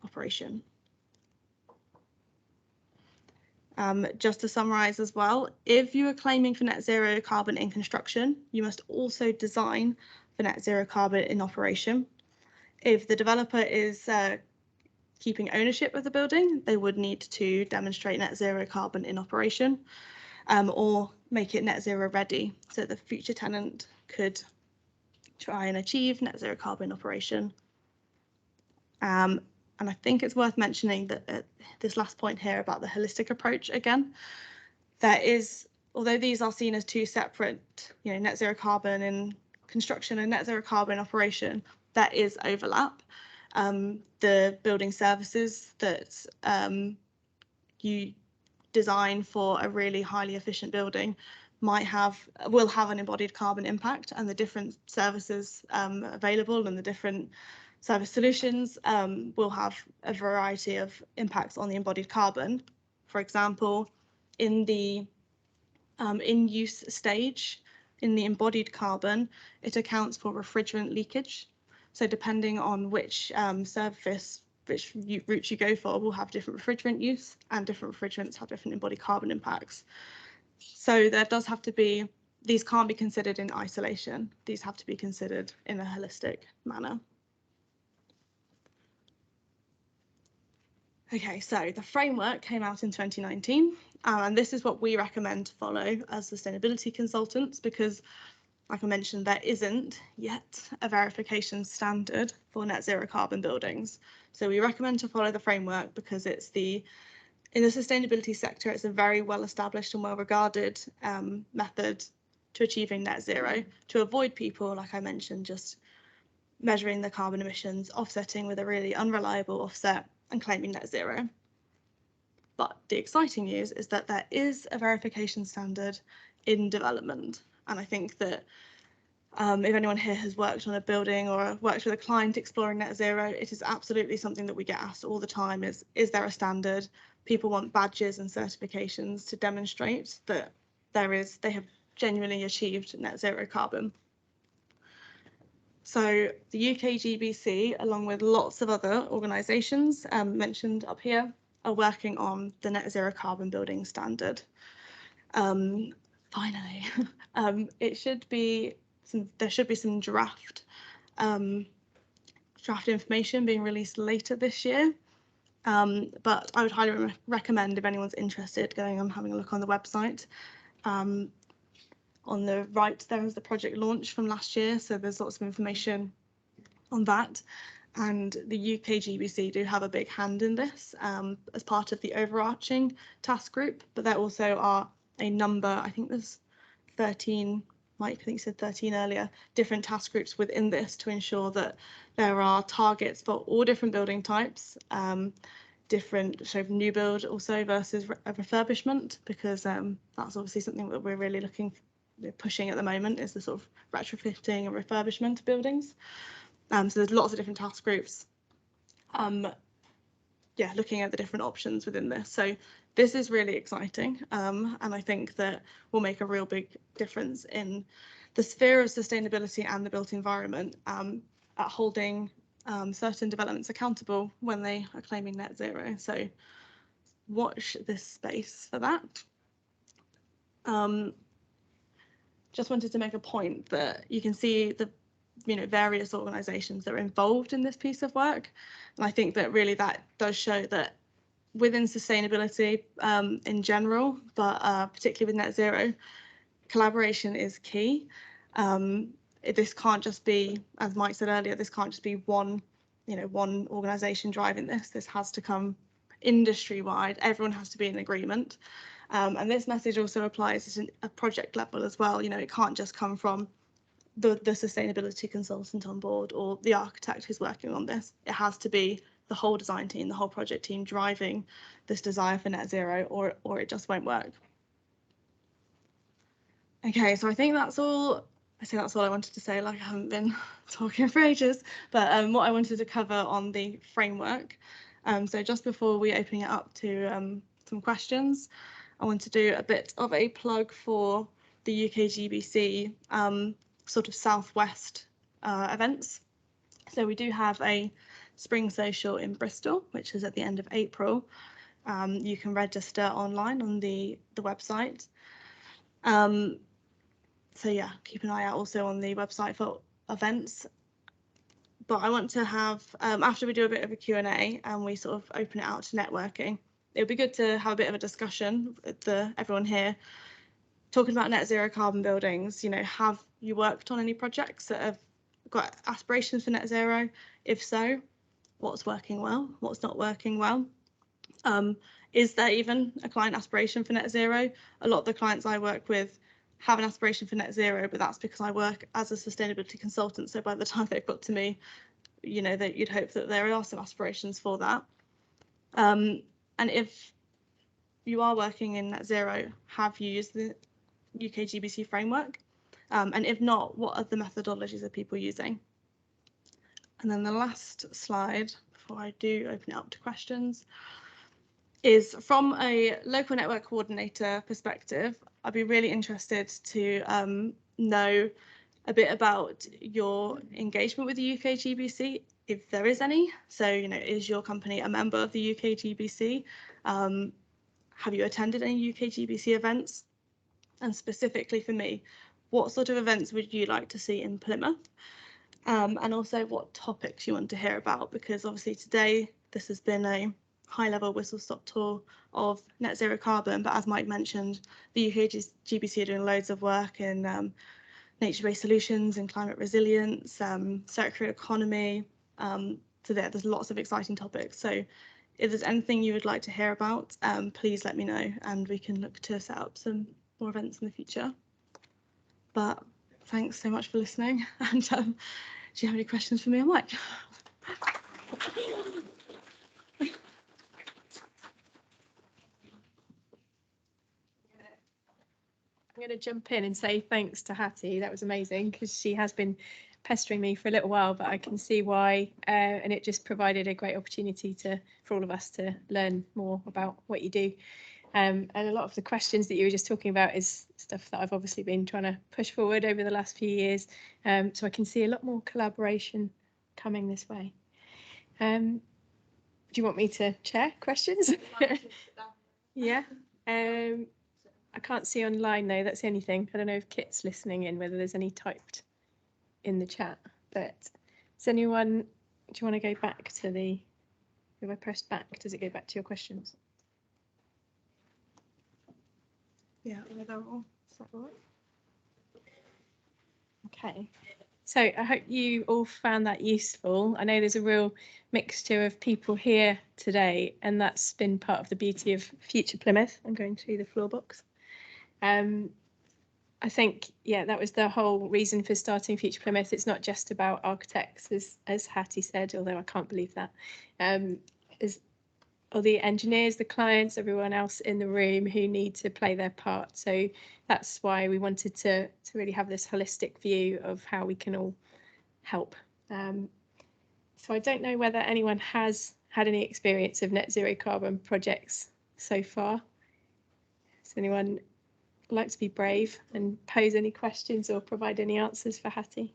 operation. Just to summarise as well, if you are claiming for net zero carbon in construction, you must also design for net zero carbon in operation. If the developer is keeping ownership of the building, they would need to demonstrate net zero carbon in operation or make it net zero ready, so the future tenant could try and achieve net zero carbon operation. And I think it's worth mentioning that this last point here about the holistic approach again, there is, although these are seen as two separate, net zero carbon in construction and net zero carbon operation, there is overlap. The building services that you design for a really highly efficient building will have an embodied carbon impact, and the different services available and the different service solutions will have a variety of impacts on the embodied carbon. For example, in the in-use stage, in the embodied carbon, it accounts for refrigerant leakage. So depending on which which route you go for, will have different refrigerant use, and different refrigerants have different embodied carbon impacts. So there does have to be, these can't be considered in isolation. These have to be considered in a holistic manner. Okay, so the framework came out in 2019, and this is what we recommend to follow as sustainability consultants, because like I mentioned, there isn't yet a verification standard for net zero carbon buildings. So we recommend to follow the framework because it's in the sustainability sector, it's a very well established and well regarded method to achieving net zero, to avoid people, like I mentioned, just measuring the carbon emissions, offsetting with a really unreliable offset and claiming net zero. But the exciting news is that there is a verification standard in development. And I think that if anyone here has worked on a building or worked with a client exploring net zero, it is absolutely something that we get asked all the time is there a standard? People want badges and certifications to demonstrate that they have genuinely achieved net zero carbon. So the UKGBC, along with lots of other organisations mentioned up here, are working on the net zero carbon building standard. Finally, there should be some draft information being released later this year. But I would highly recommend, if anyone's interested, going and having a look on the website. On the right, there is the project launch from last year, so there's lots of information on that. And the UKGBC do have a big hand in this as part of the overarching task group, but there also are a number, I think there's 13, Mike, I think you said 13 earlier, different task groups within this to ensure that there are targets for all different building types, different sort of new build also versus a refurbishment, because that's obviously something that we're really pushing at the moment, is the sort of retrofitting and refurbishment of buildings. So there's lots of different task groups, looking at the different options within this. So this is really exciting, and I think that will make a real big difference in the sphere of sustainability and the built environment, at holding certain developments accountable when they are claiming net zero. So watch this space for that. Just wanted to make a point that you can see the various organisations that are involved in this piece of work, and I think that really that does show that within sustainability in general, but particularly with net zero, collaboration is key. This can't just be, as Mike said earlier, this can't just be one organisation driving this. This has to come industry-wide. Everyone has to be in agreement. And this message also applies at a project level as well. It can't just come from the sustainability consultant on board or the architect who's working on this. It has to be the whole design team, the whole project team driving this desire for net zero, or it just won't work. Okay, so I think that's all. That's all I wanted to say. Like, I haven't been talking for ages, but what I wanted to cover on the framework. So just before we open it up to some questions, I want to do a bit of a plug for the UKGBC sort of Southwest events. So we do have a spring social in Bristol, which is at the end of April. You can register online on the website. So yeah, keep an eye out also on the website for events. But I want to have, after we do a bit of a Q&A and we sort of open it out to networking, it would be good to have a bit of a discussion with everyone here, talking about net zero carbon buildings. Have you worked on any projects that have got aspirations for net zero? If so, what's working well, what's not working well? Is there even a client aspiration for net zero? A lot of the clients I work with have an aspiration for net zero, but that's because I work as a sustainability consultant. So by the time they've got to me, that you'd hope that there are some aspirations for that. And if you are working in net zero, have you used the UKGBC framework? And if not, what other methodologies are people using? And then the last slide, before I do open it up to questions, is from a local network coordinator perspective. I'd be really interested to know a bit about your engagement with the UKGBC, if there is any. So, is your company a member of the UKGBC? Have you attended any UKGBC events? And specifically for me, what sort of events would you like to see in Plymouth? And also what topics you want to hear about, because obviously today this has been a high-level whistle-stop tour of net zero carbon, but as Mike mentioned, the UKGBC are doing loads of work in nature-based solutions and climate resilience, circular economy. So there's lots of exciting topics. So if there's anything you would like to hear about, please let me know, and we can look to set up some more events in the future. But thanks so much for listening. And do you have any questions for me or Mike? I'm going to jump in and say thanks to Hattie. That was amazing, because she has been pestering me for a little while, but I can see why, and it just provided a great opportunity for all of us to learn more about what you do. And a lot of the questions that you were just talking about is stuff that I've obviously been trying to push forward over the last few years. So I can see a lot more collaboration coming this way. Do you want me to chair questions? Yeah. I can't see online though, that's the only thing. I don't know if Kit's listening in, whether there's any typed in the chat, but does anyone, do you want to go back to if I press back, does it go back to your questions? Yeah, they're all. Is that all right? Okay. So I hope you all found that useful. I know there's a real mixture of people here today, and that's been part of the beauty of Future Plymouth. I'm going through the floor box. I think, yeah, that was the whole reason for starting Future Plymouth. It's not just about architects, as Hattie said, although I can't believe that. As all the engineers, the clients, everyone else in the room who need to play their part. So that's why we wanted to really have this holistic view of how we can all help. So I don't know whether anyone has had any experience of net zero carbon projects so far. Does anyone like to be brave and pose any questions or provide any answers for Hattie?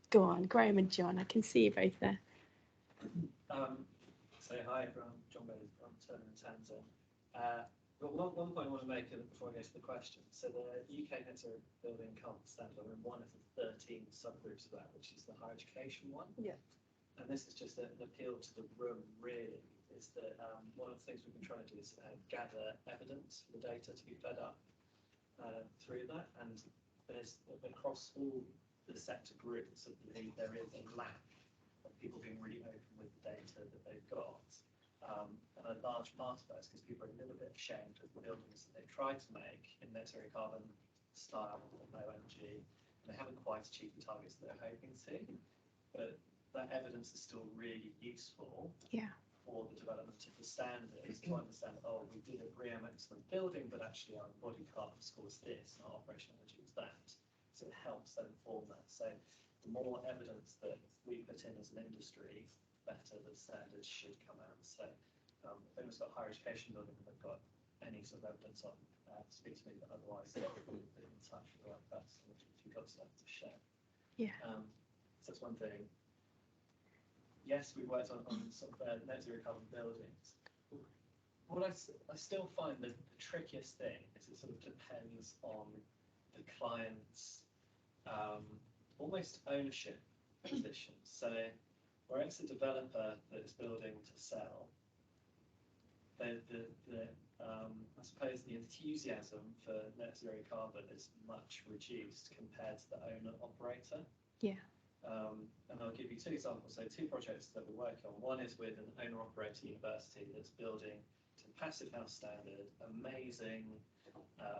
Go on, Graham and John, I can see you both there. Say hi everyone, John Bailey from Turner and Townsend. But one point I want to make before I go to the question. So the UK Net Zero Building Carbon Standard, and one of the 13 subgroups of that, which is the higher education one. Yeah. And this is just an appeal to the room, really, is that one of the things we've been trying to do is gather evidence for the data to be fed up through that. And there's across all the sector groups, I believe there is a lack of people being really open with the data that they've got. And a large part of that is because people are a little bit ashamed of the buildings that they've tried to make in net zero carbon style or low energy, and they haven't quite achieved the targets that they're hoping to. But that evidence is still really useful for the development of the standards to understand, oh, we did a BREEAM excellent building, but actually our embodied carbon score is this, and our operational energy is that. So it helps them inform that. So the more evidence that we put in as an industry, better the standards should come out. So if anyone's got higher education building and they've got any sort of evidence on, speak to me, but otherwise they'll be in touch with the right person if you've got stuff to share. Yeah. So that's one thing. Yes, we've worked on some net zero carbon buildings. What I still find the trickiest thing is it sort of depends on the client's almost ownership position. So where it's a developer that is building to sell, I suppose the enthusiasm for net zero carbon is much reduced compared to the owner operator. Yeah. And I'll give you two examples. So two projects that we're working on. One is with an owner operator university that's building to passive house standard, amazing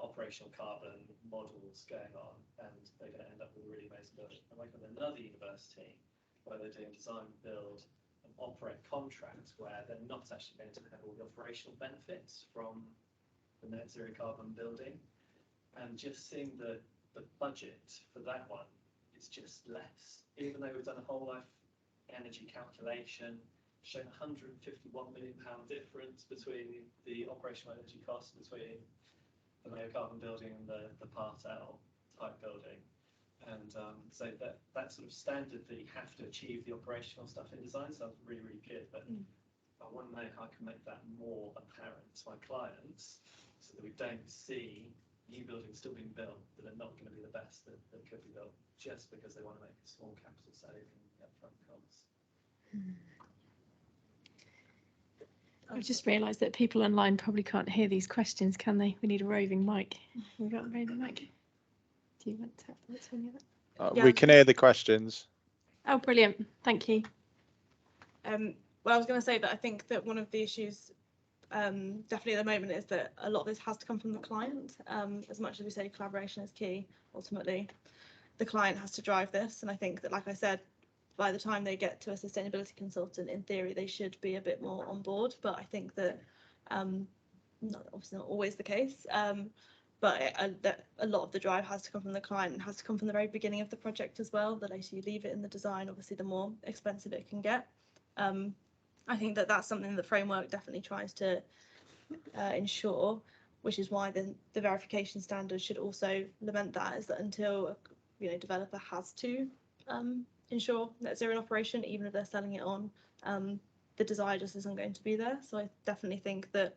operational carbon models going on, and they're going to end up with a really amazing building. I'm working with another university where they're doing design, build, and operate contracts where they're not actually going to have all the operational benefits from the net zero carbon building. And just seeing the budget for that one is just less, even though we've done a whole life energy calculation, shown £151 million difference between the operational energy costs between the low carbon building and the Part L type building. And so that sort of standard that you have to achieve the operational stuff in design sounds really, really good, but I want to know how I can make that more apparent to my clients so that we don't see new buildings still being built that are not going to be the best that could be built just because they want to make a small capital saving upfront costs. I've just realised that people online probably can't hear these questions, can they? We need a roving mic. We've got a roving mic. Do you want to answer any of that? We can hear the questions. Oh, brilliant. Thank you. Well, I was going to say that I think that one of the issues definitely at the moment is that a lot of this has to come from the client. As much as we say collaboration is key, ultimately, the client has to drive this. And I think that, like I said, by the time they get to a sustainability consultant, in theory, they should be a bit more on board. But I think that obviously not always the case. But a lot of the drive has to come from the client and has to come from the very beginning of the project as well. The later you leave it in the design, obviously, the more expensive it can get. I think that that's something the framework definitely tries to ensure, which is why the verification standards should also lament that, is that until a developer has to ensure net zero in operation, even if they're selling it on, the desire just isn't going to be there. So I definitely think that,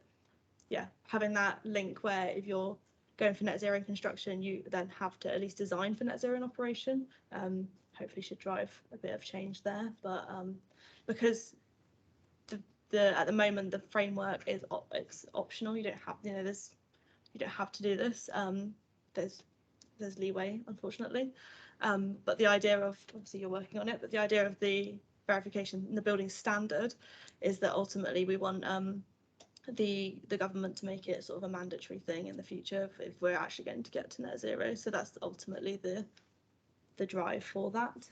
yeah, having that link where if you're going for net zero construction, you then have to at least design for net zero in operation, hopefully should drive a bit of change there. But because at the moment the framework is it's optional, you don't have you don't have to do this. There's leeway, unfortunately. But the idea of, obviously you're working on it, but the idea of the verification in the building standard is that ultimately we want the government to make it sort of a mandatory thing in the future if we're actually going to get to net zero. So that's ultimately the drive for that.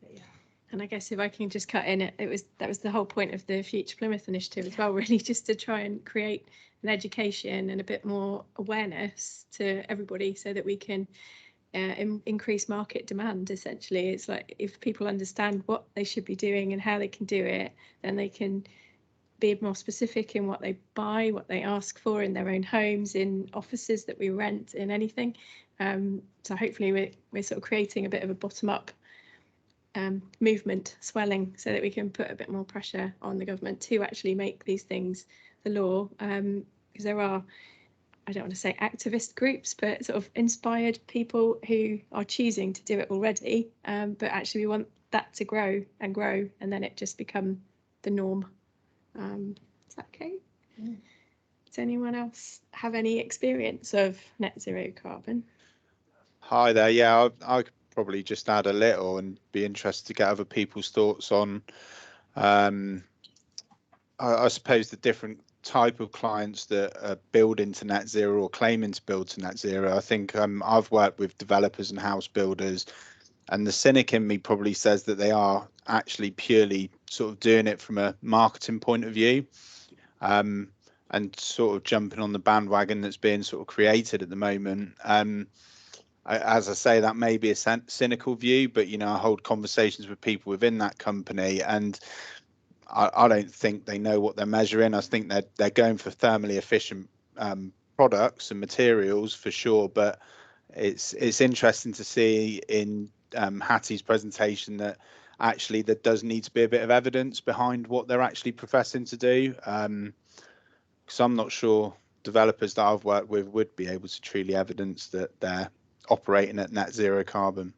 But yeah. And I guess if I can just cut in, that was the whole point of the Future Plymouth initiative as well, really, just to try and create an education and a bit more awareness to everybody so that we can increase market demand. Essentially, it's like if people understand what they should be doing and how they can do it, then they can be more specific in what they buy, what they ask for in their own homes, in offices that we rent, in anything. So hopefully we're sort of creating a bit of a bottom-up movement, swelling, so that we can put a bit more pressure on the government to actually make these things the law. Because there are, I don't want to say activist groups, but sort of inspired people who are choosing to do it already. But actually we want that to grow, and then it just become the norm. Is that okay? Mm. Does anyone else have any experience of net zero carbon? Hi there. Yeah, I could probably just add a little and be interested to get other people's thoughts on, I suppose, the different type of clients that are building to net zero or claiming to build to net zero. I think I've worked with developers and house builders, and the cynic in me probably says that they are actually purely sort of doing it from a marketing point of view, and sort of jumping on the bandwagon that's being sort of created at the moment. As I say, that may be a cynical view, but I hold conversations with people within that company, and I don't think they know what they're measuring. I think they're going for thermally efficient products and materials for sure, but it's interesting to see in Hattie's presentation that actually there does need to be a bit of evidence behind what they're actually professing to do, because I'm not sure developers that I've worked with would be able to truly evidence that they're operating at net zero carbon.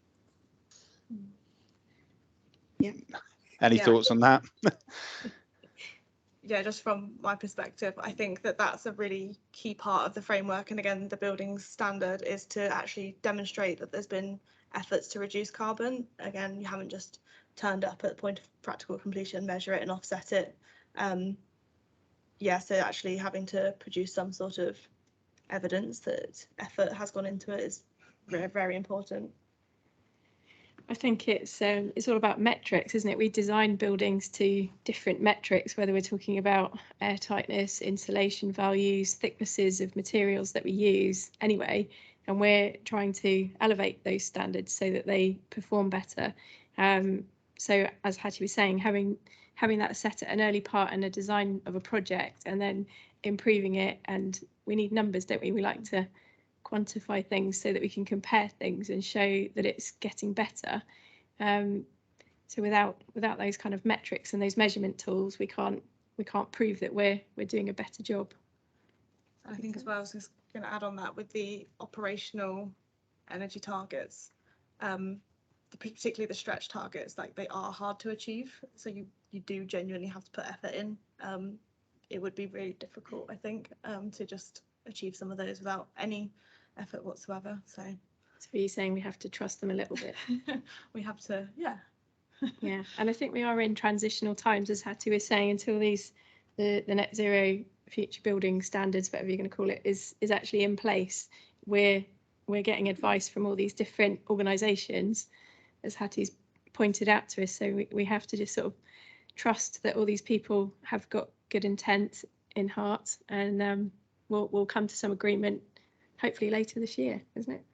Yeah. Any thoughts on that? Yeah, just from my perspective, I think that that's a really key part of the framework. And again, the building standard is to actually demonstrate that there's been efforts to reduce carbon. Again, you haven't just turned up at the point of practical completion, measure it and offset it. So actually having to produce some sort of evidence that effort has gone into it is very, very important. I think it's all about metrics, isn't it? We design buildings to different metrics, whether we're talking about air tightness, insulation values, thicknesses of materials that we use anyway, and we're trying to elevate those standards so that they perform better. So as Hattie was saying, having that set at an early part in a design of a project and then improving it, and we need numbers, don't we? We like to quantify things so that we can compare things and show that it's getting better. So without those kind of metrics and those measurement tools, we can't prove that we're doing a better job. I think as well, I was just going to add on that with the operational energy targets, particularly the stretch targets, like they are hard to achieve. So you do genuinely have to put effort in. It would be really difficult, I think, to just achieve some of those without any effort whatsoever. So you're saying we have to trust them a little bit. We have to, yeah. Yeah, and I think we are in transitional times, as Hattie was saying, until the net zero future building standards, whatever you're going to call it, is actually in place. We're getting advice from all these different organisations, as Hattie's pointed out to us. So we have to just sort of trust that all these people have got good intent in heart, and we'll come to some agreement hopefully later this year, isn't it?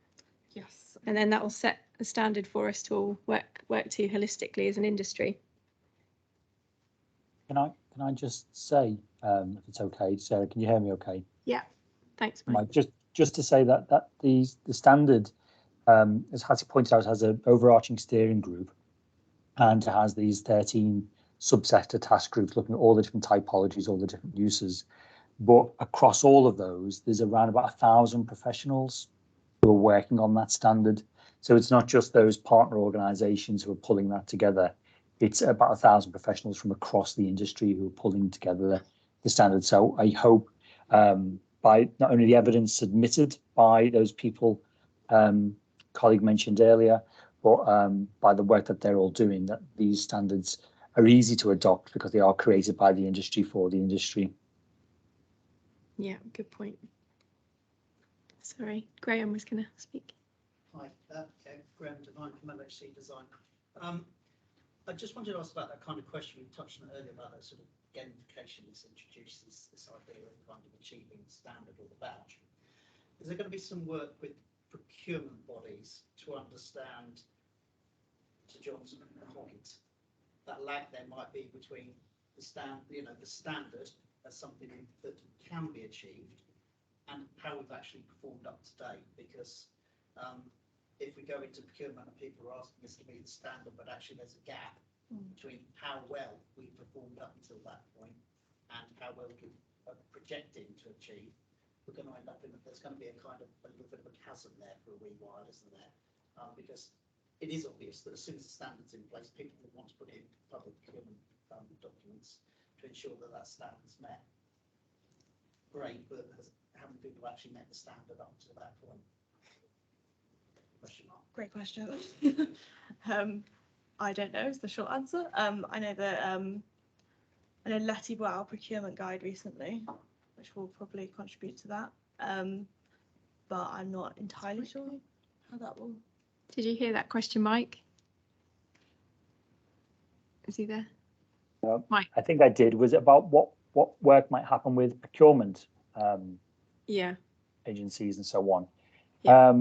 Yes. And then that will set a standard for us to all work to holistically as an industry. Can I just say, if it's okay, Sarah, can you hear me okay? Yeah, thanks, Mike. Just to say that the standard, as Hattie pointed out, has an overarching steering group, and it has these 13 subsector task groups looking at all the different typologies, all the different uses. But across all of those, there's around about 1,000 professionals who are working on that standard. So it's not just those partner organisations who are pulling that together. It's about 1,000 professionals from across the industry who are pulling together the standard. So I hope by not only the evidence submitted by those people colleague mentioned earlier, but by the work that they're all doing, that these standards are easy to adopt because they are created by the industry for the industry. Yeah, good point. Sorry, Graham was going to speak. Hi, Graham Devine from LHC Design. I just wanted to ask about that kind of question we touched on earlier about that sort of gamification that's introduced this idea of kind of achieving the standard or the badge. Is there going to be some work with procurement bodies to understand, to John's point, that lag there might be between the the standard as something that can be achieved and how we've actually performed up to date? Because if we go into procurement and people are asking us to meet the standard, but actually there's a gap between how well we performed up until that point and how well we are projecting to achieve, we're going to end up in there's going to be a little bit of a chasm there for a wee while, isn't there? Because it is obvious that as soon as the standard's in place, people will want to put in public procurement documents to ensure that that standard's met. Great, but how many people have actually met the standard up to that point? Question mark. Great question. I don't know is the short answer. I know that I know Letty brought out a procurement guide recently, which will probably contribute to that. But I'm not entirely sure how that will. Did you hear that question, Mike? Is he there? Mike. I think I did. Was it about what work might happen with procurement Yeah. agencies and so on? Yeah.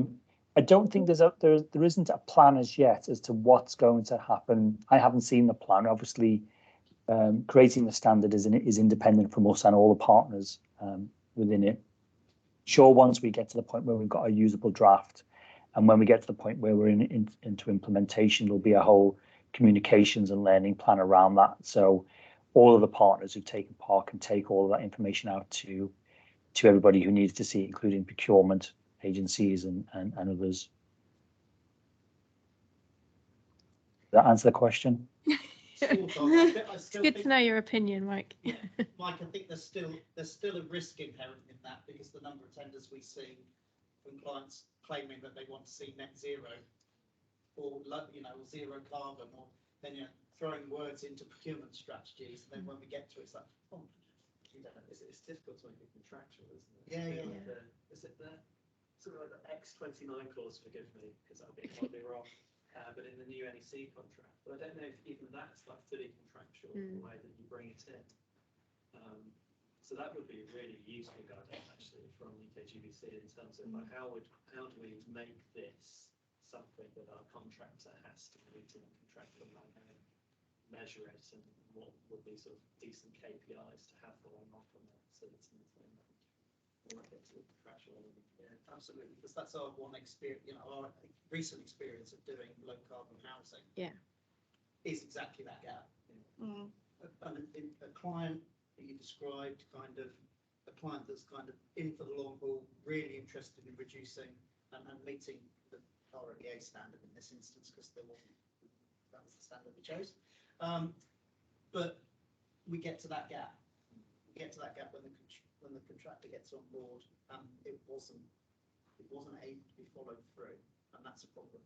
I don't think there isn't a plan as yet as to what's going to happen. I haven't seen the plan. Obviously, creating the standard is independent from us and all the partners within it. Sure, once we get to the point where we've got a usable draft, and when we get to the point where we're into implementation, there'll be a whole communications and learning plan around that. So all of the partners who've taken part can take all of that information out to everybody who needs to see it, including procurement agencies and others. Does that answer the question? It's good to know your opinion, Mike. Yeah, Mike, I think there's still a risk inherent in that, because the number of tenders we see from clients claiming that they want to see net zero or zero carbon, or then throwing words into procurement strategies, and then when we get to it, it's like, oh, it's difficult to make it contractual, isn't it? Yeah. Is it the sort of like the X29 clause? Forgive me, because I'll be wrong. But in the new NEC contract, but I don't know if even that's like fully contractual the way that you bring it in. So that would be a really useful guidance actually from UKGBC in terms of like how do we make this something that our contractor has to meet in a contractual manner, measure it, and what would be sort of decent KPIs to have going off on that, so it's nothing like it's a contractual element. Yeah, absolutely, because that's our one experience. Our recent experience of doing low carbon housing. Yeah. Is exactly that gap. Mm. A client that you described, kind of a client that's kind of in for the long haul, really interested in reducing and meeting the RMEA standard in this instance, because that was the standard we chose. But we get to that gap. We get to that gap when the contractor gets on board, and it wasn't able to be followed through, and that's a problem.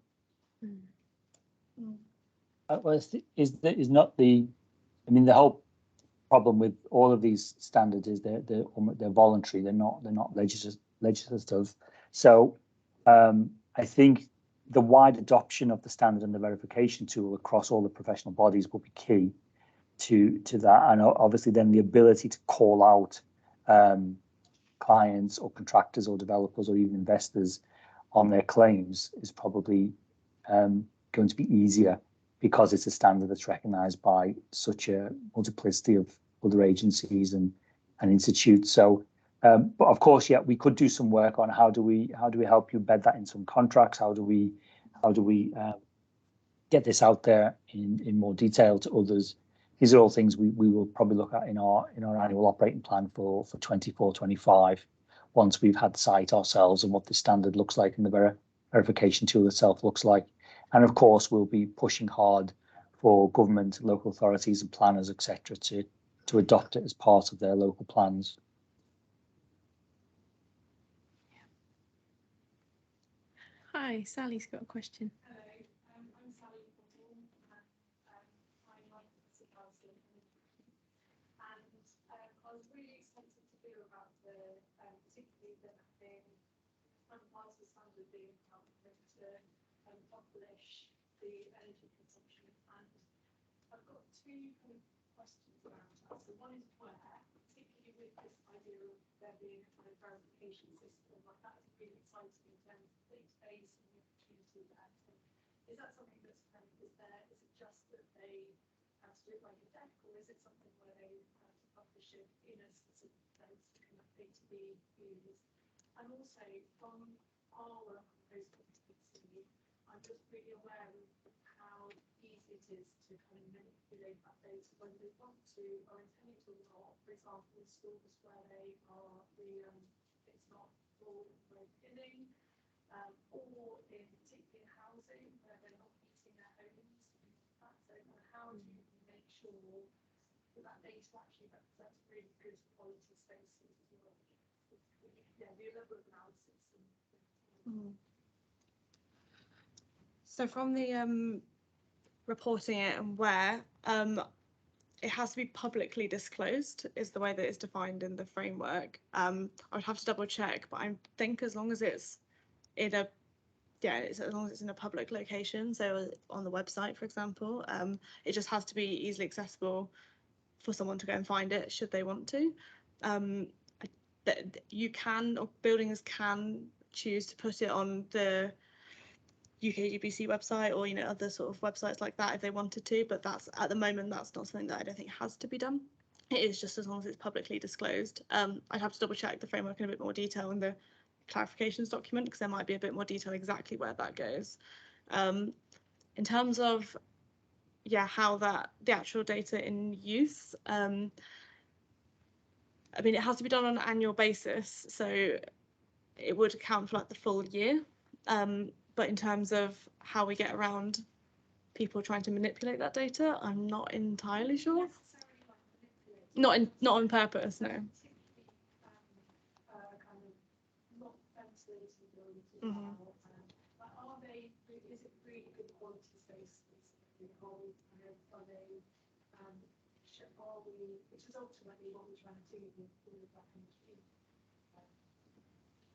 Well, is not the. I mean, the whole problem with all of these standards is they're voluntary. They're not legislative. So I think the wide adoption of the standard and the verification tool across all the professional bodies will be key to that, and obviously then the ability to call out clients or contractors or developers or even investors on their claims is probably going to be easier, because it's a standard that's recognised by such a multiplicity of other agencies and institutes. So, but of course, yeah, we could do some work on how do we help you embed that in some contracts? How do we get this out there in more detail to others? These are all things we will probably look at in our annual operating plan for 24-25, once we've had sight ourselves and what the standard looks like and the verification tool itself looks like. And of course, we'll be pushing hard for government, local authorities and planners, etc., to adopt it as part of their local plans. Hi. Hi, Sally's got a question. Hello, I'm Sally Bottle, and I'm like City Council. And I was really excited to hear about the, particularly the parcel standard being helpful to publish the energy consumption. And I've got two kind of questions around that. So one is where, particularly with this idea of there being a kind of verification system, like that is really exciting in terms of database and the opportunity there. So is that something that's kind of, is it just that they have to do it like a deck, or is it something where they have to publish it in a specific place to kind of be used? And also from our work on Brainstorming, I'm just really aware of how easy it is to kind of manipulate that data when they want to or intending to or not. For example, in schools where they are it's not full in the very beginning, or in particular housing where they're not meeting their homes. So how do you make sure that data actually represents really good quality spaces as well? Yeah, the level of analysis. So from the reporting it and where, it has to be publicly disclosed is the way that it's defined in the framework. I would have to double check, but I think as long as it's in a as long as it's in a public location, so on the website, for example, it just has to be easily accessible for someone to go and find it should they want to. You can, or buildings can choose to put it on the UKGBC website or other sort of websites like that if they wanted to, but that's at the moment that's not something that I don't think has to be done. It is just as long as it's publicly disclosed. I'd have to double check the framework in a bit more detail in the clarifications document because there might be a bit more detail exactly where that goes. In terms of how the actual data in use, I mean it has to be done on an annual basis, so it would account for like the full year. But in terms of how we get around people trying to manipulate that data, I'm not entirely sure. Not on purpose, no. Is it really good quality space? Which is ultimately what we're trying to do with that energy.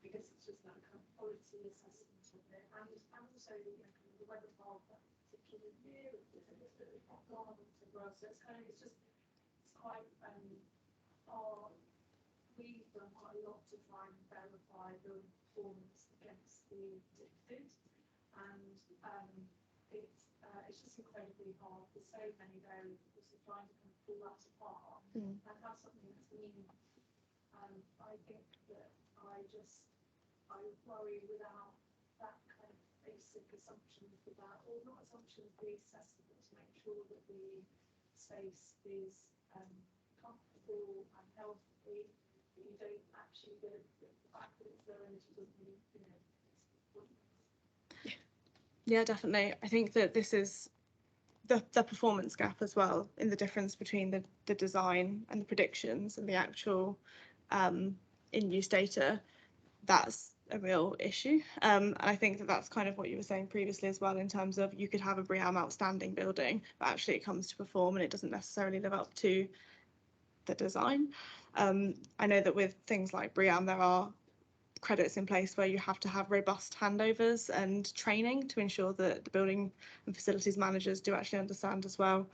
Because it's just that kind of quality assessment of it, and also the weather of that particular year, it's not gone to grow. So it's quite we've done quite a lot to try and verify the performance against the predicted, and it's just incredibly hard. There's so many variables, so trying to kind of pull that apart, and that's something that's been. I think that I worry without that kind of basic assumptions about, or not assumptions, the assessment to make sure that the space is comfortable and healthy. You don't actually get the fact that it's low energy doesn't mean Yeah, definitely. I think that this is the performance gap as well in the difference between the design and the predictions and the actual in-use data. That's a real issue. And I think that that's kind of what you were saying previously as well, in terms of you could have a BREEAM outstanding building, but actually it comes to perform and it doesn't necessarily live up to the design. I know that with things like BREEAM, there are credits in place where you have to have robust handovers and training to ensure that the building and facilities managers do actually understand as well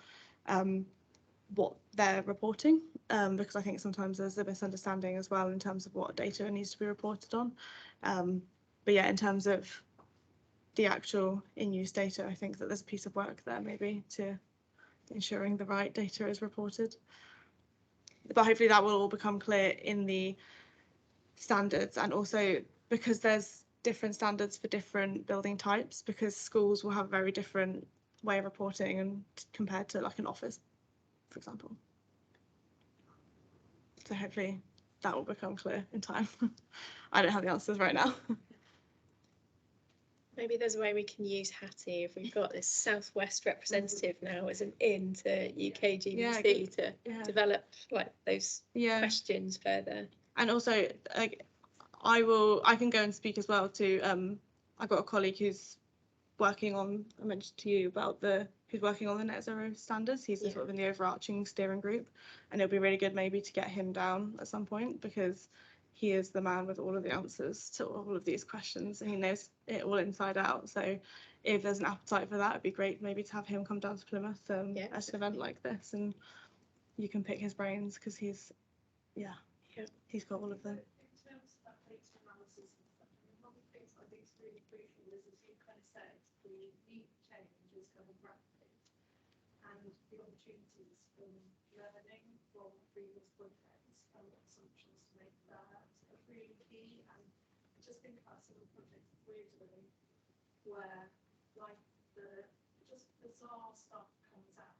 what they're reporting, because I think sometimes there's a misunderstanding as well in terms of what data needs to be reported on. But yeah, in terms of the actual in-use data, I think that there's a piece of work there maybe to ensuring the right data is reported. But hopefully that will all become clear in the standards, and also because there's different standards for different building types, because schools will have a very different way of reporting and compared to like an office, for example. So hopefully that will become clear in time. I don't have the answers right now. Maybe there's a way we can use Hattie if we've got this Southwest representative now as an in to UKGBC to develop like those questions further. And also I can go and speak as well to I've got a colleague who's working on, I mentioned to you about who's working on the net zero standards. He's sort of in the overarching steering group, and it'll be really good maybe to get him down at some point, because he is the man with all of the answers to all of these questions, and he knows it all inside out. So if there's an appetite for that, it'd be great maybe to have him come down to Plymouth at an event like this, and you can pick his brains, because he's got all of them. In terms of that data analysis and stuff, I mean, one of the things I think is really crucial is, as you kind of said, the need for change is coming rapid, and the opportunities from learning from previous projects and what assumptions to make there are really key. And just think about some of the projects that we're doing where, like, the just bizarre stuff comes out,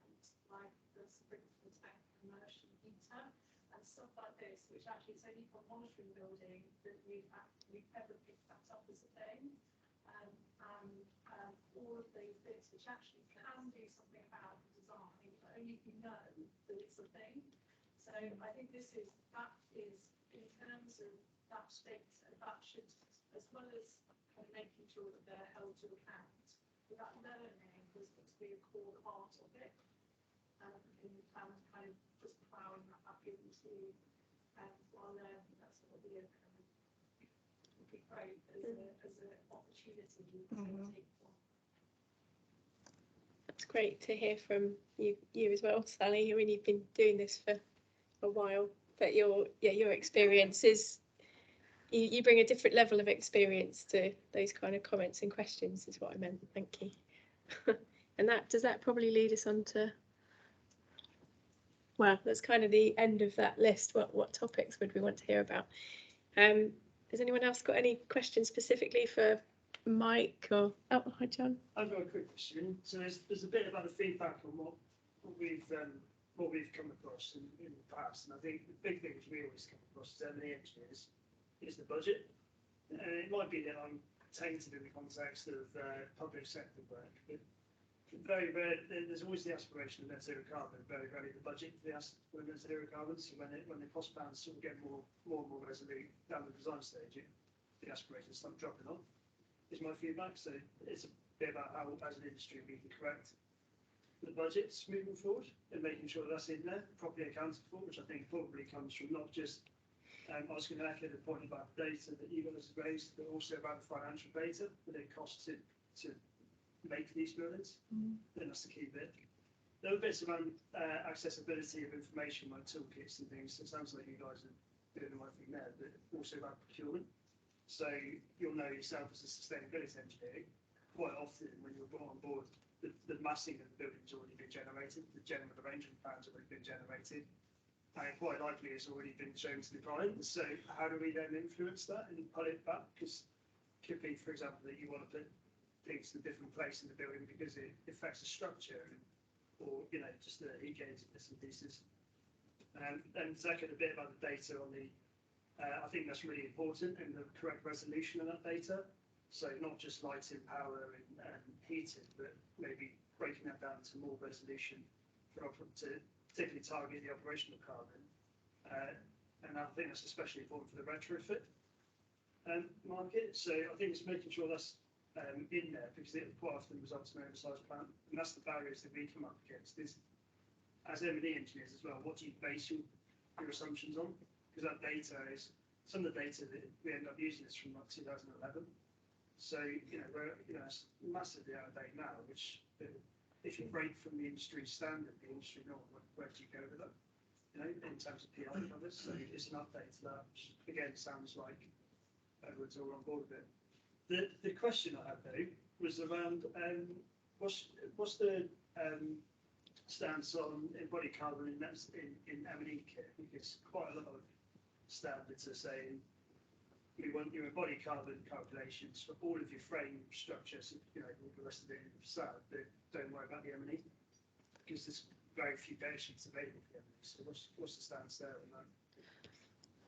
like the sprinkler tank immersion heater and stuff like this, which actually it's only for monitoring building that we've ever picked that up as a thing. And all of those bits which actually can do something about the design, but only if you know that it's a thing. So I think that is in terms of that data, that should, as well as kind of making sure that they're held to account, that learning was to be a core part of it, and kind of just ploughing that back into while that's what would be great as an opportunity to take on. That's great to hear from you as well, Sally. I mean, you've been doing this for a while, but your experience is, you bring a different level of experience to those kind of comments and questions, is what I meant. Thank you. And does that probably lead us on to, well, that's kind of the end of that list. What topics would we want to hear about? Has anyone else got any questions specifically for Mike or, oh, hi John. I've got a quick question. So there's a bit about the feedback on what we've come across in the past, and I think the big thing which we always come across as M&E engineers is the budget. And it might be that I'm tainted in the context of public sector work, but very rare. There's always the aspiration of net zero carbon. Very rarely the budget for net zero carbon. So when the cost plans sort of get more and more resolute down the design stage, the aspirations start dropping off. Is my feedback. So it's a bit about how, as an industry, we can correct the budgets moving forward and making sure that's in there, properly accounted for, which I think probably comes from not just, I was going to echo the point about the data that you guys have raised, but also about the financial data that it costs to make these buildings. Then that's the key bit. There were bits around accessibility of information, like toolkits and things. So it sounds like you guys are doing the right thing there, but also about procurement. So you'll know yourself as a sustainability engineer, quite often when you're brought on board, the massing of the building's already been generated, the general arrangement plan's already been generated, and quite likely it's already been shown to the client. So how do we then influence that and pull it back? Because it could be, for example, that you want to put things in a different place in the building because it affects the structure, or just the heat gains and bits and pieces. And second, a bit about the data on the. I think that's really important, and the correct resolution of that data. So not just lighting, power, and heating, but maybe breaking that down to more resolution to particularly target the operational carbon. And I think that's especially important for the retrofit market. So I think it's making sure that's in there, because it quite often results in an oversized plant, and that's the barriers that we come up against. Is as M&E engineers as well, what do you base your assumptions on? Because that data is, some of the data that we end up using is from like 2011. So it's massively out of date now. Which if you break from the industry standard, the industry norm, where do you go with that? In terms of PI covers. So it's an update to that, which again sounds like everyone's all on board with it. The question I had though was around what's the stance on embodied carbon in M&E kit, because quite a lot of standards are saying we want your embodied carbon calculations for all of your frame structures, all the rest of it in the facade, but don't worry about the M&E, because there's very few data sheets available for M&E. So what's the stance there on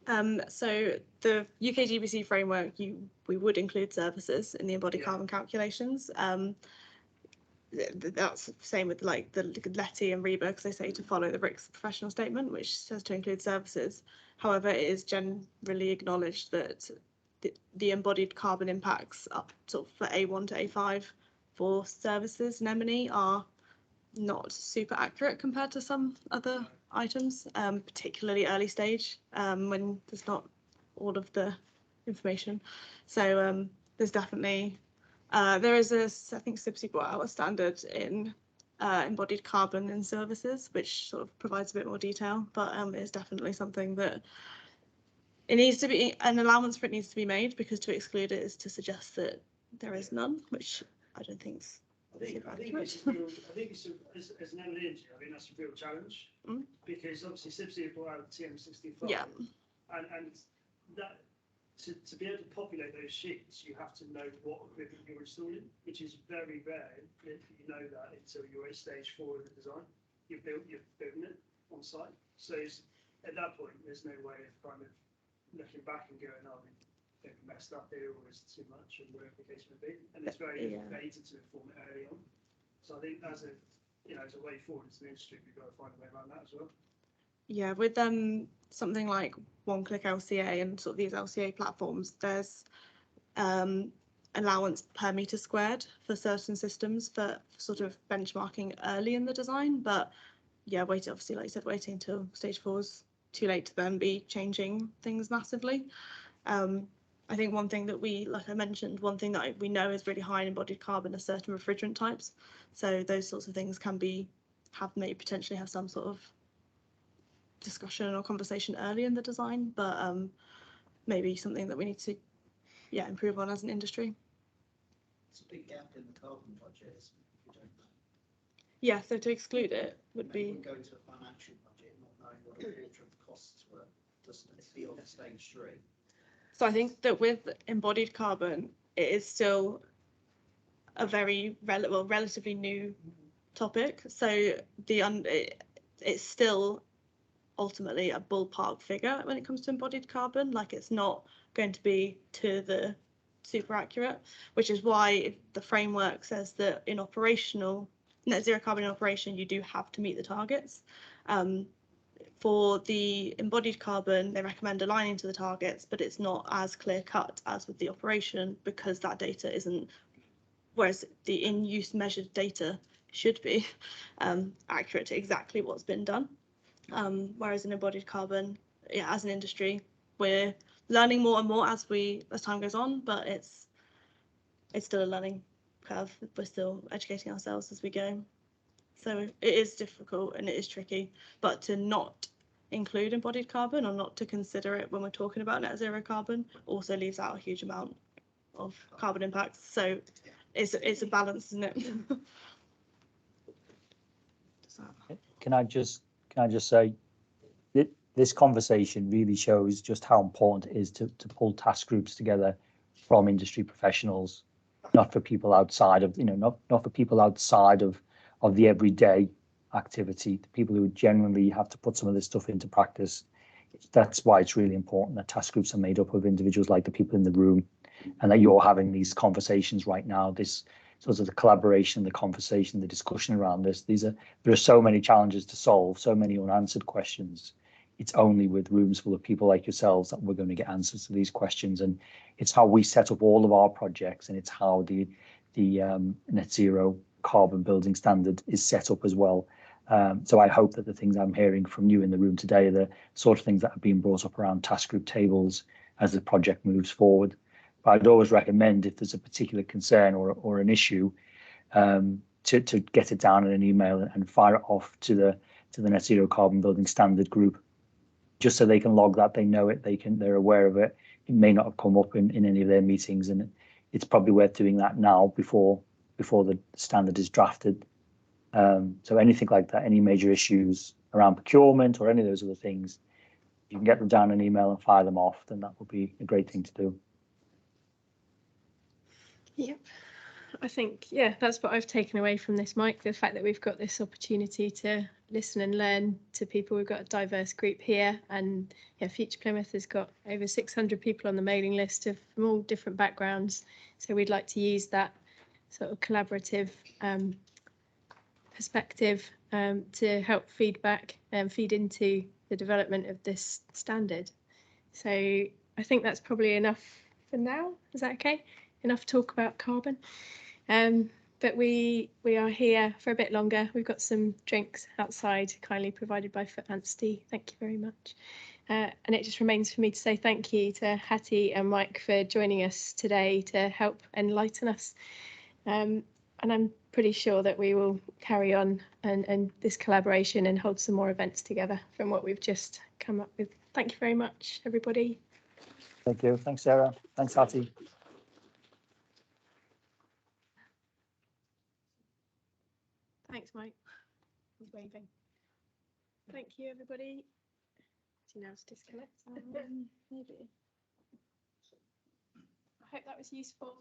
that? So the UKGBC framework, we would include services in the embodied carbon calculations. That's the same with like the Letty and Reba, because they say to follow the RICS professional statement, which says to include services. However, it is generally acknowledged that the embodied carbon impacts up sort of for A1 to A5 for services in M&E are not super accurate compared to some other items, particularly early stage, when there's not all of the information. So there's definitely, there is a, I think CIBC brought out a standard in embodied carbon in services, which sort of provides a bit more detail, but it's definitely something that it needs to be, an allowance for it needs to be made, because to exclude it is to suggest that there is none, which I don't think's I think it's as an M&E engineer, I think that's a real challenge, because obviously CIBC brought out TM65, Yeah. and that to be able to populate those sheets, you have to know what equipment you're installing, which is very rare if you know that until you're at stage 4 of the design. You're building it on site, so at that point there's no way of kind of looking back and going, oh, we messed up here, or is it too much, or whatever the case may be. And it's very difficult data to inform it early on. So I think as a way forward as an industry, we've got to find a way around that as well. Yeah, with something like one-click LCA and sort of these LCA platforms, there's allowance per meter squared for certain systems for sort of benchmarking early in the design. But yeah, obviously, like you said, waiting until stage 4 is too late to then be changing things massively. I think one thing that like I mentioned, one thing that we know is really high in embodied carbon are certain refrigerant types. So those sorts of things may potentially have some sort of discussion or conversation early in the design, but maybe something that we need to improve on as an industry. It's a big gap in the carbon budget, isn't it, if you don't know? Yeah, so to exclude it would be Go to a financial budget, not knowing what a quarter of the costs were, doesn't it, beyond stage 3? So I think that with embodied carbon, it is still a very relatively new topic. So it's still ultimately a ballpark figure when it comes to embodied carbon. Like, it's not going to be to the super accurate, which is why the framework says that in operational net zero carbon in operation, you do have to meet the targets. For the embodied carbon, they recommend aligning to the targets, but it's not as clear cut as with the operation, because that data isn't, whereas the in-use measured data should be accurate to exactly what's been done. Whereas in embodied carbon, as an industry, we're learning more and more as time goes on, but it's still a learning curve. We're still educating ourselves as we go. So it is difficult and it is tricky, but to not include embodied carbon or not to consider it when we're talking about net zero carbon also leaves out a huge amount of carbon impacts. So it's a balance, isn't it? Can I just say that this conversation really shows just how important it is to pull task groups together from industry professionals, not for people outside of, not for people outside of the everyday activity, the people who genuinely have to put some of this stuff into practice. That's why it's really important that task groups are made up of individuals like the people in the room, and that you're having these conversations right now, this sort of the collaboration, the conversation, the discussion around this. There are so many challenges to solve, so many unanswered questions. It's only with rooms full of people like yourselves that we're going to get answers to these questions. And it's how we set up all of our projects, and it's how the net zero carbon building standard is set up as well. So I hope that the things I'm hearing from you in the room today are the sort of things that are being brought up around task group tables as the project moves forward. But I'd always recommend, if there's a particular concern or an issue, to get it down in an email and fire it off to the net zero carbon building standard group, just so they can log that, they know it, they're aware of it. It may not have come up in any of their meetings, and it's probably worth doing that now before the standard is drafted. So anything like that, any major issues around procurement or any of those other things, you can get them down in an email and fire them off, then that would be a great thing to do. Yep. I think, that's what I've taken away from this, Mike, the fact that we've got this opportunity to listen and learn to people. We've got a diverse group here, and Future Plymouth has got over 600 people on the mailing list from all different backgrounds. So we'd like to use that sort of collaborative perspective to help feedback and feed into the development of this standard. So I think that's probably enough for now. Is that okay? Enough talk about carbon. But we are here for a bit longer. We've got some drinks outside, kindly provided by Foot Anstey. Thank you very much. And it just remains for me to say thank you to Hattie and Mike for joining us today to help enlighten us. And I'm pretty sure that we will carry on and this collaboration and hold some more events together from what we've just come up with. Thank you very much, everybody. Thank you. Thanks, Sarah. Thanks, Hattie. Thanks, Mike. He's waving. Thank you, everybody. So now it's disconnect. Maybe. I hope that was useful.